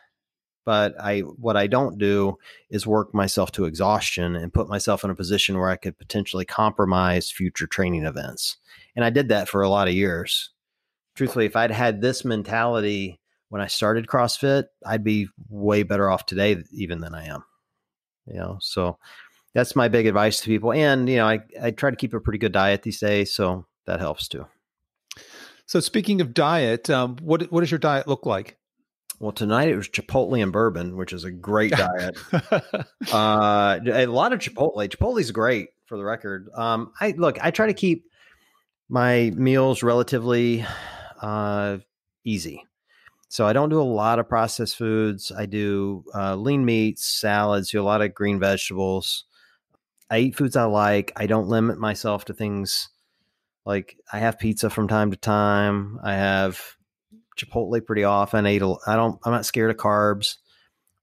but what I don't do is work myself to exhaustion and put myself in a position where I could potentially compromise future training events. And I did that for a lot of years. Truthfully, if I'd had this mentality when I started CrossFit, I'd be way better off today even than I am. So that's my big advice to people. And, I try to keep a pretty good diet these days, so that helps too. So speaking of diet, what does your diet look like? Well, tonight it was Chipotle and bourbon, which is a great diet. A lot of Chipotle. Chipotle's great, for the record. I try to keep my meals relatively easy. So I don't do a lot of processed foods. I do lean meats, salads, do a lot of green vegetables. I eat foods I like. I don't limit myself to things like I have pizza from time to time. I have Chipotle pretty often. I'm not scared of carbs.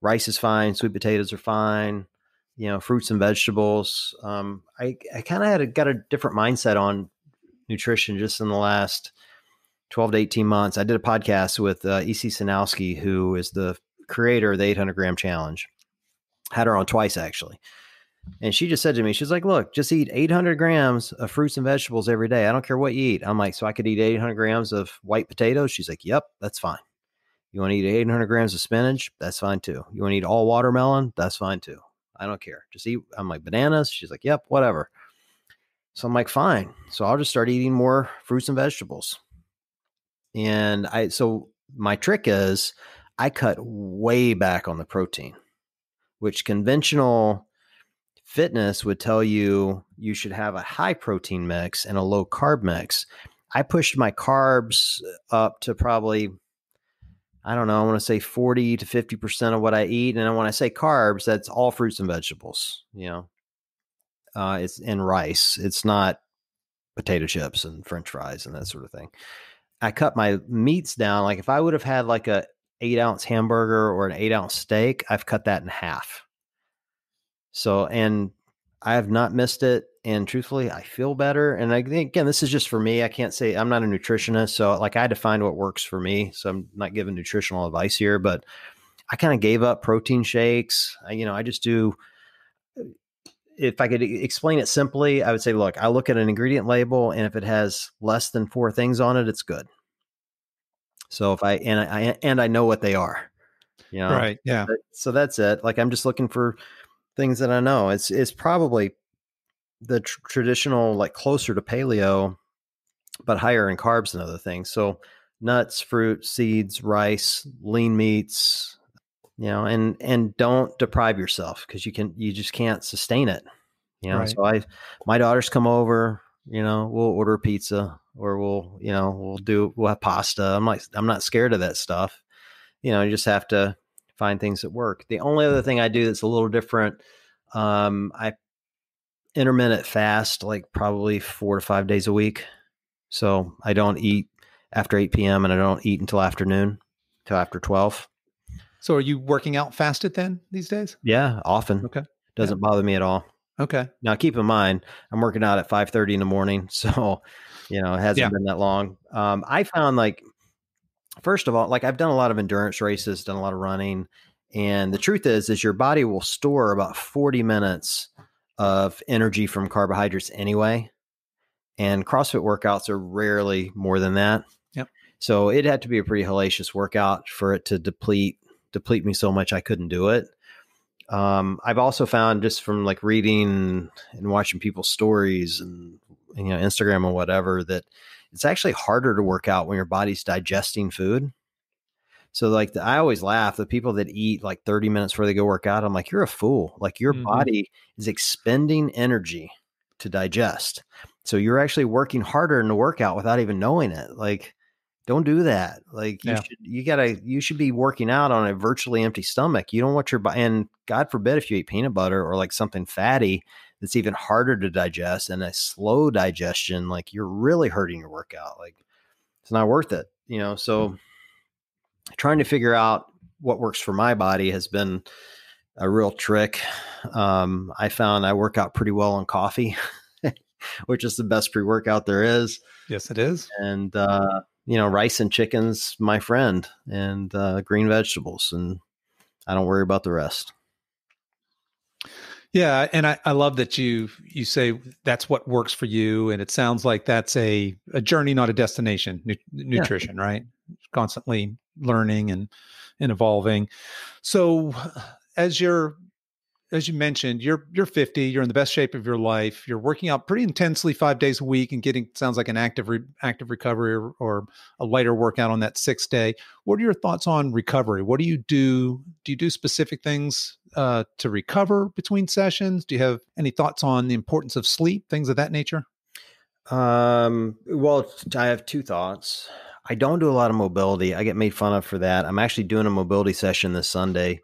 Rice is fine. Sweet potatoes are fine. Fruits and vegetables. I kind of got a different mindset on nutrition just in the last 12 to 18 months. I did a podcast with E.C. Sinowski, who is the creator of the 800 gram challenge. Had her on twice, actually. And she just said to me, she's like, look, just eat 800 grams of fruits and vegetables every day. I don't care what you eat. I'm like, so I could eat 800 grams of white potatoes? She's like, yep, that's fine. You want to eat 800 grams of spinach? That's fine too. You want to eat all watermelon? That's fine too. I don't care. Just eat. I'm like, bananas? She's like, yep, whatever. So I'm like, fine. So I'll just start eating more fruits and vegetables. And so my trick is I cut way back on the protein, which conventional Fitness would tell you you should have a high protein mix and a low carb mix. I pushed my carbs up to probably, I don't know, I want to say 40 to 50% of what I eat. And when I say carbs, that's all fruits and vegetables, it's in rice. It's not potato chips and French fries and that sort of thing. I cut my meats down. Like if I would have had like a 8-ounce hamburger or an 8-ounce steak, I've cut that in half. So, and I have not missed it. And truthfully, I feel better. And I think, again, this is just for me. I can't say I'm not a nutritionist. So like I had to find what works for me. So I'm not giving nutritional advice here, but I kind of gave up protein shakes. I just do, if I could explain it simply, I would say, look, I look at an ingredient label, and if it has less than 4 things on it, it's good. So if I know what they are, Right. Yeah. So that's it. Like I'm just looking for things that I know. It's probably the traditional, like closer to paleo, but higher in carbs and other things. So nuts, fruit, seeds, rice, lean meats, and don't deprive yourself, because you just can't sustain it. Right. So my daughters come over, we'll order pizza, or we'll have pasta. I'm not scared of that stuff. You just have to find things that work. The only other thing I do that's a little different, I intermittent fast, like probably 4 to 5 days a week. So I don't eat after 8 p.m. and I don't eat until afternoon, till after 12. So are you working out fasted then these days? Yeah, often. Okay. Doesn't bother me at all. Okay. Now keep in mind, I'm working out at 5:30 in the morning. So, it hasn't been that long. I found, like, first of all, like I've done a lot of endurance races, done a lot of running. And the truth is your body will store about 40 minutes of energy from carbohydrates anyway. And CrossFit workouts are rarely more than that. Yep. So it had to be a pretty hellacious workout for it to deplete me so much I couldn't do it. I've also found, just from like reading and watching people's stories and Instagram or whatever, that it's actually harder to work out when your body's digesting food. So like I always laugh, the people that eat like 30 minutes before they go work out, I'm like, you're a fool. Like your body is expending energy to digest. So you're actually working harder in the workout without even knowing it. Like, don't do that. Like you should be working out on a virtually empty stomach. You don't want your body, and God forbid if you eat peanut butter or like something fatty that's even harder to digest and a slow digestion, like you're really hurting your workout. Like it's not worth it, So trying to figure out what works for my body has been a real trick. I found I work out pretty well on coffee, which is the best pre-workout there is. Yes, it is. And, rice and chicken's my friend, and green vegetables, and I don't worry about the rest. Yeah. And I love that you say that's what works for you. And it sounds like that's a journey, not a destination, nutrition, right? Constantly learning and evolving. So as you mentioned, you're 50, you're in the best shape of your life. You're working out pretty intensely 5 days a week and getting, sounds like an active recovery or a lighter workout on that 6th day. What are your thoughts on recovery? What do you do? Do you do specific things to recover between sessions? Do you have any thoughts on the importance of sleep, things of that nature? Well, I have 2 thoughts. I don't do a lot of mobility. I get made fun of for that. I'm actually doing a mobility session this Sunday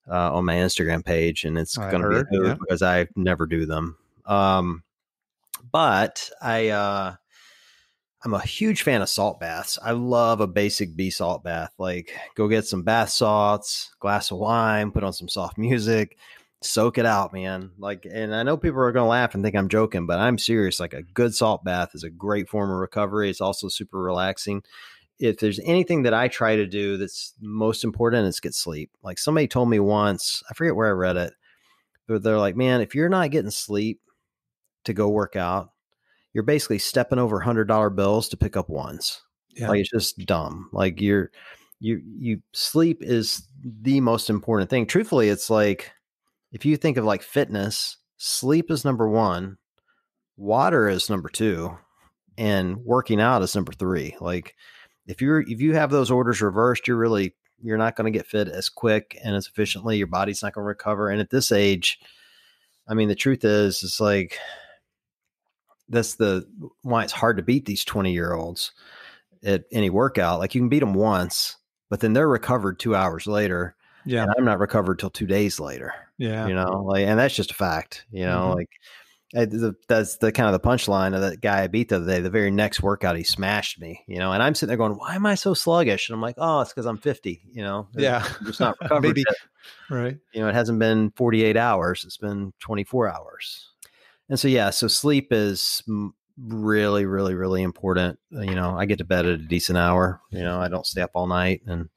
on my Instagram page, and it's going to be a hoot because I never do them. But I'm a huge fan of salt baths. I love a basic B salt bath. Like, go get some bath salts, glass of wine, put on some soft music, soak it out, man. Like, and I know people are going to laugh and think I'm joking, but I'm serious. Like, a good salt bath is a great form of recovery. It's also super relaxing. If there's anything that I try to do that's most important, it's get sleep. Like, somebody told me once, I forget where I read it, but they're like, man, if you're not getting sleep to go work out, you're basically stepping over $100 bills to pick up ones. Yeah. Like, it's just dumb. Like, you sleep is the most important thing. Truthfully, it's like, if you think of like fitness, sleep is number 1, water is number 2, and working out is number 3. Like, if you have those orders reversed, you're not going to get fit as quick and as efficiently. Your body's not going to recover. And at this age, I mean, the truth is, it's like, that's why it's hard to beat these 20-year-olds at any workout. Like, you can beat them once, but then they're recovered 2 hours later, Yeah. and I'm not recovered till 2 days later. Yeah. Like, and that's just a fact. Mhm. Like, that's the kind of the punchline of that guy I beat the other day. The very next workout, he smashed me. And I'm sitting there going, "Why am I so sluggish?" And I'm like, "Oh, it's because I'm 50. Yeah. I'm just not recovered Maybe. yet. Right. It hasn't been 48 hours. It's been 24 hours." And so, yeah, so sleep is really, really, really important. I get to bed at a decent hour. I don't stay up all night, and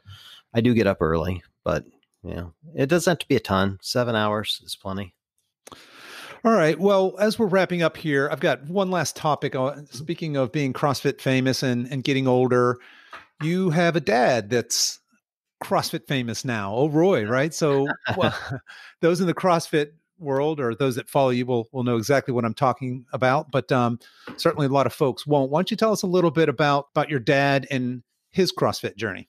I do get up early, but it doesn't have to be a ton. 7 hours is plenty. All right. Well, as we're wrapping up here, I've got one last topic. Speaking of being CrossFit famous and getting older, you have a dad that's CrossFit famous now. Oh, Roy, right? So, well, those in the CrossFit world or those that follow you will know exactly what I'm talking about. But certainly a lot of folks won't. Why don't you tell us a little bit about your dad and his CrossFit journey?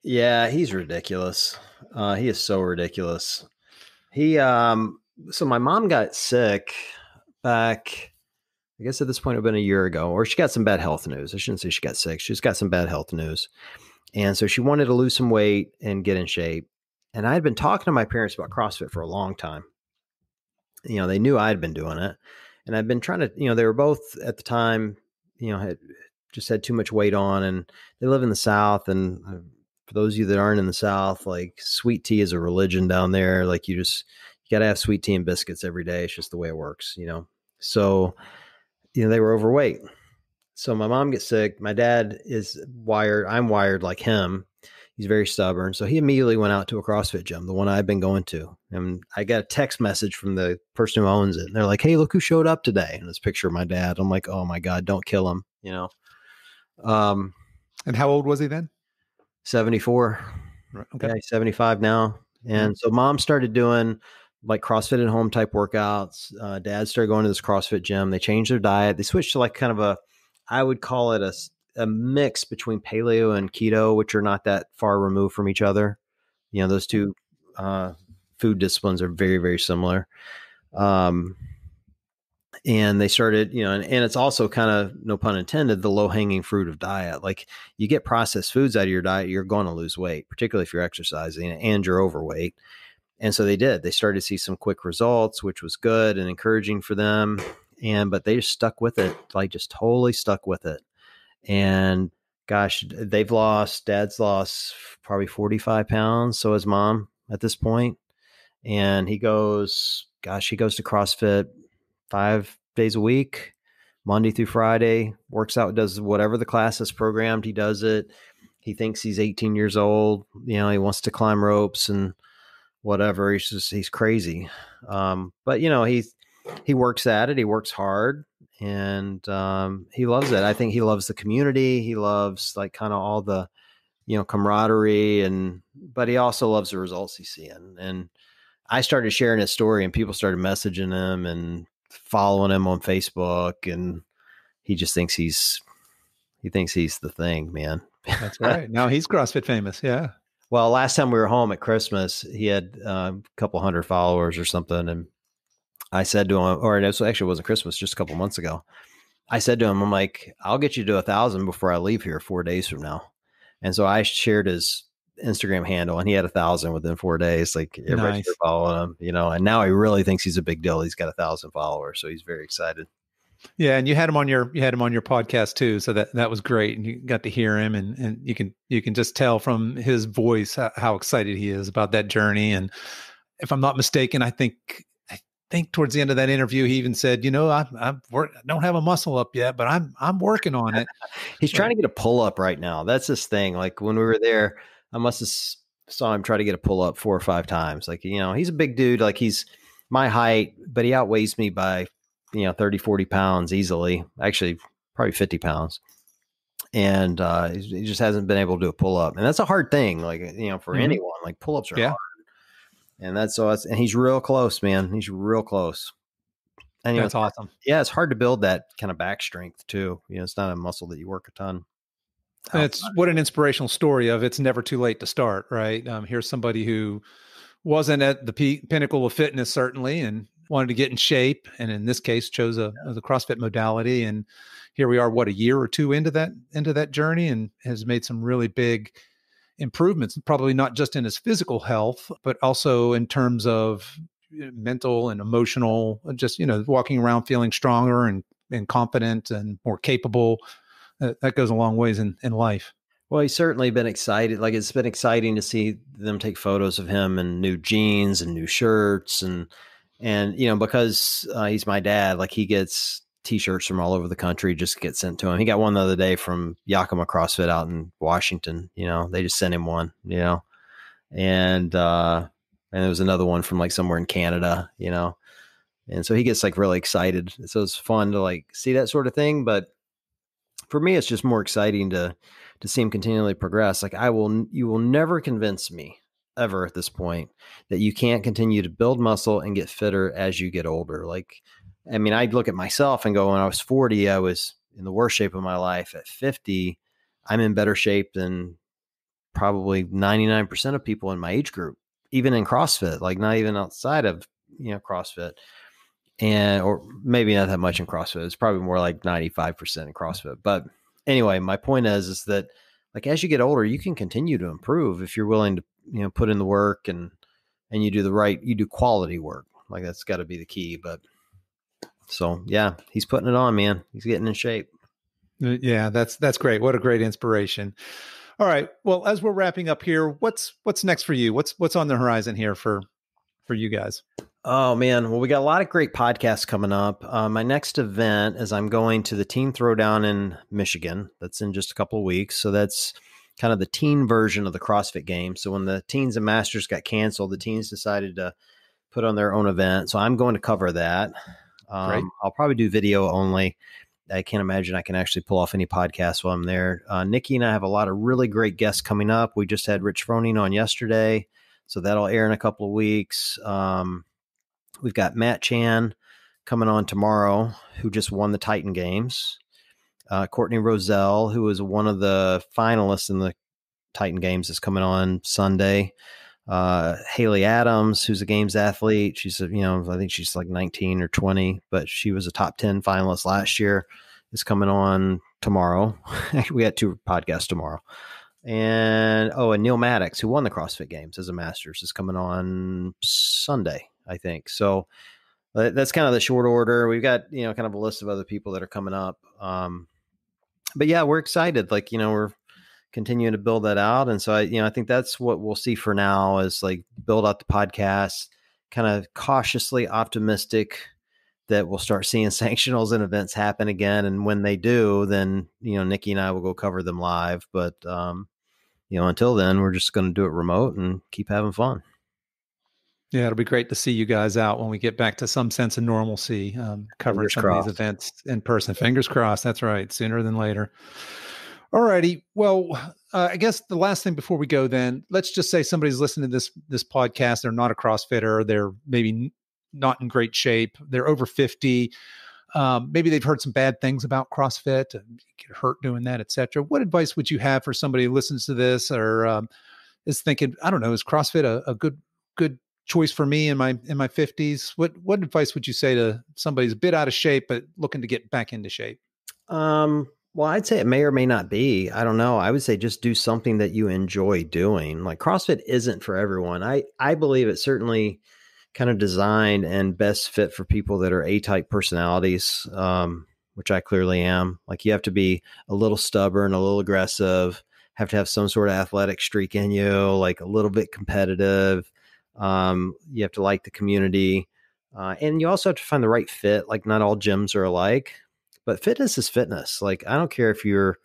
Yeah, he's ridiculous. He is so ridiculous. So my mom got sick back, I guess at this point it would have been a year ago, or she got some bad health news. I shouldn't say she got sick. She just got some bad health news. And so she wanted to lose some weight and get in shape. And I had been talking to my parents about CrossFit for a long time. They knew I'd been doing it. And I'd been trying to, they were both at the time, had just had too much weight on, and they live in the South. And for those of you that aren't in the South, like, sweet tea is a religion down there. Like, you got to have sweet tea and biscuits every day. It's just the way it works, So, they were overweight. So my mom gets sick. My dad is wired. I'm wired like him. He's very stubborn. So he immediately went out to a CrossFit gym, the one I've been going to. And I got a text message from the person who owns it. And they're like, "Hey, look who showed up today." And it's a picture of my dad. I'm like, "Oh my God, don't kill him." And how old was he then? 74. Okay. Yeah, he's 75 now. And so mom started doing like CrossFit at home type workouts. Dad started going to this CrossFit gym. They changed their diet. They switched to like kind of I would call it a mix between paleo and keto, which are not that far removed from each other. Those two food disciplines are very, very similar. And they started, and it's also kind of, no pun intended, the low hanging fruit of diet. Like, you get processed foods out of your diet, you're going to lose weight, particularly if you're exercising and you're overweight. And so they did. They started to see some quick results, which was good and encouraging for them. But they just stuck with it, like, just totally stuck with it. And gosh, dad's lost probably 45 pounds. So has mom at this point. And he goes to CrossFit 5 days a week, Monday through Friday, works out, does whatever the class is programmed. He does it. He thinks he's 18 years old. He wants to climb ropes and whatever. He's crazy. But he works at it. He works hard, and he loves it. I think he loves the community. He loves, like, kind of all the, camaraderie, but he also loves the results he's seeing. And I started sharing his story, and people started messaging him and following him on Facebook, and he just thinks he's the thing, man. That's right. Now he's CrossFit famous. Yeah. Well, last time we were home at Christmas, he had a couple hundred followers or something. And I said to him, or it wasn't Christmas, just a couple months ago. I said to him, I'm like, "I'll get you to 1,000 before I leave here 4 days from now." And so I shared his Instagram handle, and he had 1,000 within 4 days. Like, everybody's following him, and now he really thinks he's a big deal. He's got 1,000 followers, so he's very excited. Yeah, and you had him on your podcast too, so that was great, and you got to hear him, and you can just tell from his voice how excited he is about that journey. And if I'm not mistaken, I think towards the end of that interview, he even said, I don't have a muscle up yet, but I'm working on it. He's trying to get a pull up right now. That's his thing. Like, when we were there, I must have saw him try to get a pull up 4 or 5 times. Like, he's a big dude. Like, he's my height, but he outweighs me by, 30, 40 pounds easily. Actually, probably 50 pounds. And he just hasn't been able to do a pull up. And that's a hard thing. Like, for anyone, like, pull ups are hard. And and he's real close, man. He's real close. And that's awesome. Yeah. It's hard to build that kind of back strength too. It's not a muscle that you work a ton. It's what an inspirational story of it's never too late to start, right? Here's somebody who wasn't at the pinnacle of fitness, certainly, and wanted to get in shape, and in this case chose the CrossFit modality. And here we are, what, a year or two into that journey, and has made some really big improvements, probably not just in his physical health, but also in terms of mental and emotional, just, walking around feeling stronger and confident and more capable. That goes a long ways in life. Well, he's certainly been excited. Like, it's been exciting to see them take photos of him in new jeans and new shirts. And because he's my dad, like, he gets t-shirts from all over the country, just get sent to him. He got one the other day from Yakima CrossFit out in Washington. They just sent him one, and there was another one from like somewhere in Canada, and so he gets like really excited. So it's fun to like see that sort of thing. But for me, it's just more exciting to see him continually progress. Like, you will never convince me ever at this point that you can't continue to build muscle and get fitter as you get older. Like, I mean, I look at myself and go, when I was 40, I was in the worst shape of my life. At 50, I'm in better shape than probably 99% of people in my age group, even in CrossFit, like not even outside of, CrossFit. Or maybe not that much in CrossFit. It's probably more like 95% in CrossFit. But anyway, my point is that, like, as you get older, you can continue to improve if you're willing to, put in the work and you do quality work. Like, that's got to be the key. But so, yeah, he's putting it on, man. He's getting in shape. Yeah, that's great. What a great inspiration. All right. Well, as we're wrapping up here, what's next for you? What's on the horizon here for you guys? Oh, man. Well, we got a lot of great podcasts coming up. My next event is I'm going to the Teen Throwdown in Michigan. That's in just a couple of weeks. So that's kind of the teen version of the CrossFit Games. So when the Teens and Masters got canceled, the teens decided to put on their own event. So I'm going to cover that. Great. I'll probably do video only. I can't imagine I can actually pull off any podcasts while I'm there. Nikki and I have a lot of really great guests coming up. We just had Rich Froning on yesterday, so that'll air in a couple of weeks. We've got Matt Chan coming on tomorrow, who just won the Titan Games. Courtney Roselle, who was one of the finalists in the Titan Games, is coming on Sunday. Haley Adams, who's a games athlete. She's I think she's like 19 or 20, but she was a top 10 finalist last year, is coming on tomorrow. We had 2 podcasts tomorrow. And Neil Maddox, who won the CrossFit Games as a Masters, is coming on Sunday, I think. So that's kind of the short order. We've got, kind of a list of other people that are coming up. But yeah, we're excited. Like, we're continuing to build that out. And so I think that's what we'll see for now, is like build out the podcast, kind of cautiously optimistic that we'll start seeing sanctionals and events happen again. And when they do, then, Nikki and I will go cover them live. But, until then, we're just going to do it remote and keep having fun. Yeah, it'll be great to see you guys out when we get back to some sense of normalcy, covering some of these events in person. Fingers crossed. That's right. Sooner than later. All righty. Well, I guess the last thing before we go, then, let's just say somebody's listening to this podcast. They're not a CrossFitter. They're maybe not in great shape. They're over 50. Maybe they've heard some bad things about CrossFit, get hurt doing that, etc. What advice would you have for somebody who listens to this or is thinking, I don't know, is CrossFit a good choice for me in my 50s? What advice would you say to somebody who's a bit out of shape but looking to get back into shape? Well, I'd say it may or may not be. I don't know. I would say just do something that you enjoy doing. Like, CrossFit isn't for everyone. I believe it's certainly kind of designed and best fit for people that are A-type personalities, which I clearly am. Like, you have to be a little stubborn, a little aggressive, have to have some sort of athletic streak in you, like a little bit competitive. You have to like the community. And you also have to find the right fit. Like, not all gyms are alike. But fitness is fitness. Like, I don't care if you're,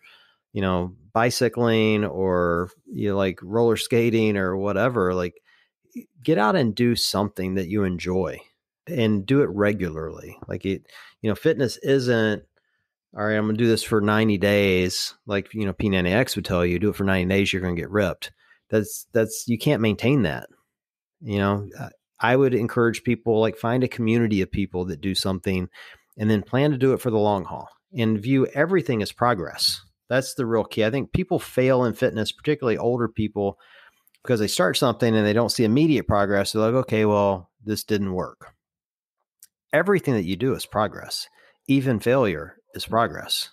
bicycling or like roller skating or whatever, like, get out and do something that you enjoy and do it regularly. Like, fitness isn't, all right, I'm going to do this for 90 days. Like, P90X would tell you, do it for 90 days, you're going to get ripped. You can't maintain that. I would encourage people, like, find a community of people that do something and then plan to do it for the long haul and view everything as progress. That's the real key. I think people fail in fitness, particularly older people, because they start something and they don't see immediate progress. They're like, okay, well, this didn't work. everything that you do is progress. Even failure is progress.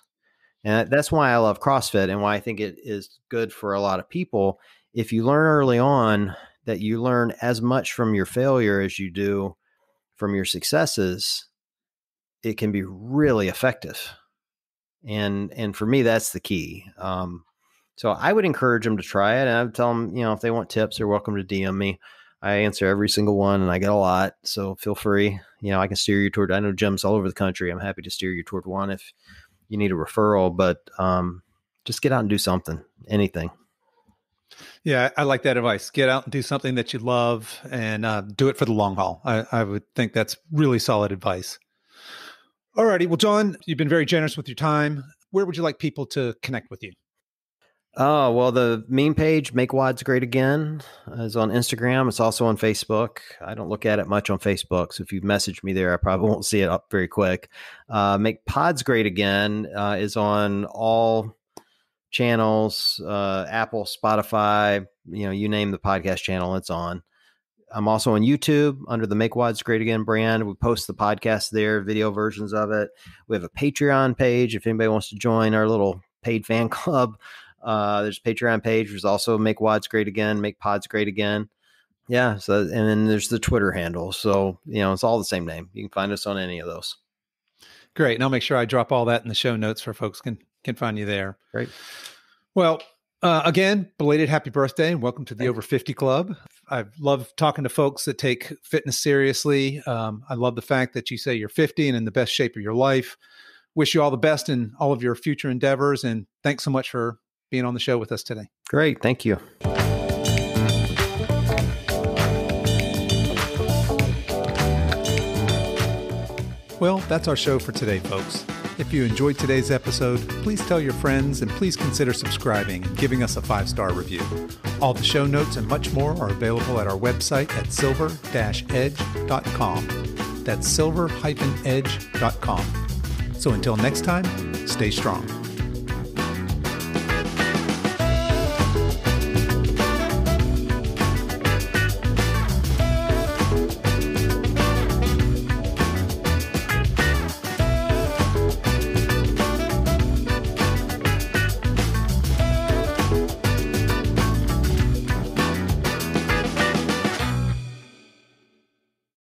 And that's why I love CrossFit and why I think it is good for a lot of people. If you learn early on that you learn as much from your failure as you do from your successes, it can be really effective. And for me, that's the key. So I would encourage them to try it. And I would tell them, if they want tips, they're welcome to DM me. I answer every single one and I get a lot. So feel free. I can steer you toward, I know gyms all over the country. I'm happy to steer you toward one if you need a referral, but just get out and do something, anything. Yeah, I like that advice. Get out and do something that you love and do it for the long haul. I would think that's really solid advice. All righty. Well, John, you've been very generous with your time. Where would you like people to connect with you? Oh, well, the meme page, Make WODs Great Again, is on Instagram. It's also on Facebook. I don't look at it much on Facebook. So if you message me there, I probably won't see it up very quick. Make Pods Great Again is on all channels, Apple, Spotify, you name the podcast channel, it's on. I'm also on YouTube under the Make WODs Great Again brand. We post the podcast there, video versions of it. We have a Patreon page if anybody wants to join our little paid fan club. There's a Patreon page. There's also Make WODs Great Again, Make Pods Great Again. Yeah. So, and then there's the Twitter handle. So, it's all the same name. You can find us on any of those. Great. And I'll make sure I drop all that in the show notes for folks can find you there. Great. Well, again, belated happy birthday and welcome to the Over 50 Club. I love talking to folks that take fitness seriously. I love the fact that you say you're 50 and in the best shape of your life. Wish you all the best in all of your future endeavors. And thanks so much for being on the show with us today. Great. Thank you. Well, that's our show for today, folks. If you enjoyed today's episode, please tell your friends and please consider subscribing and giving us a 5-star review. All the show notes and much more are available at our website at silver-edge.com. That's silver-edge.com. So until next time, stay strong.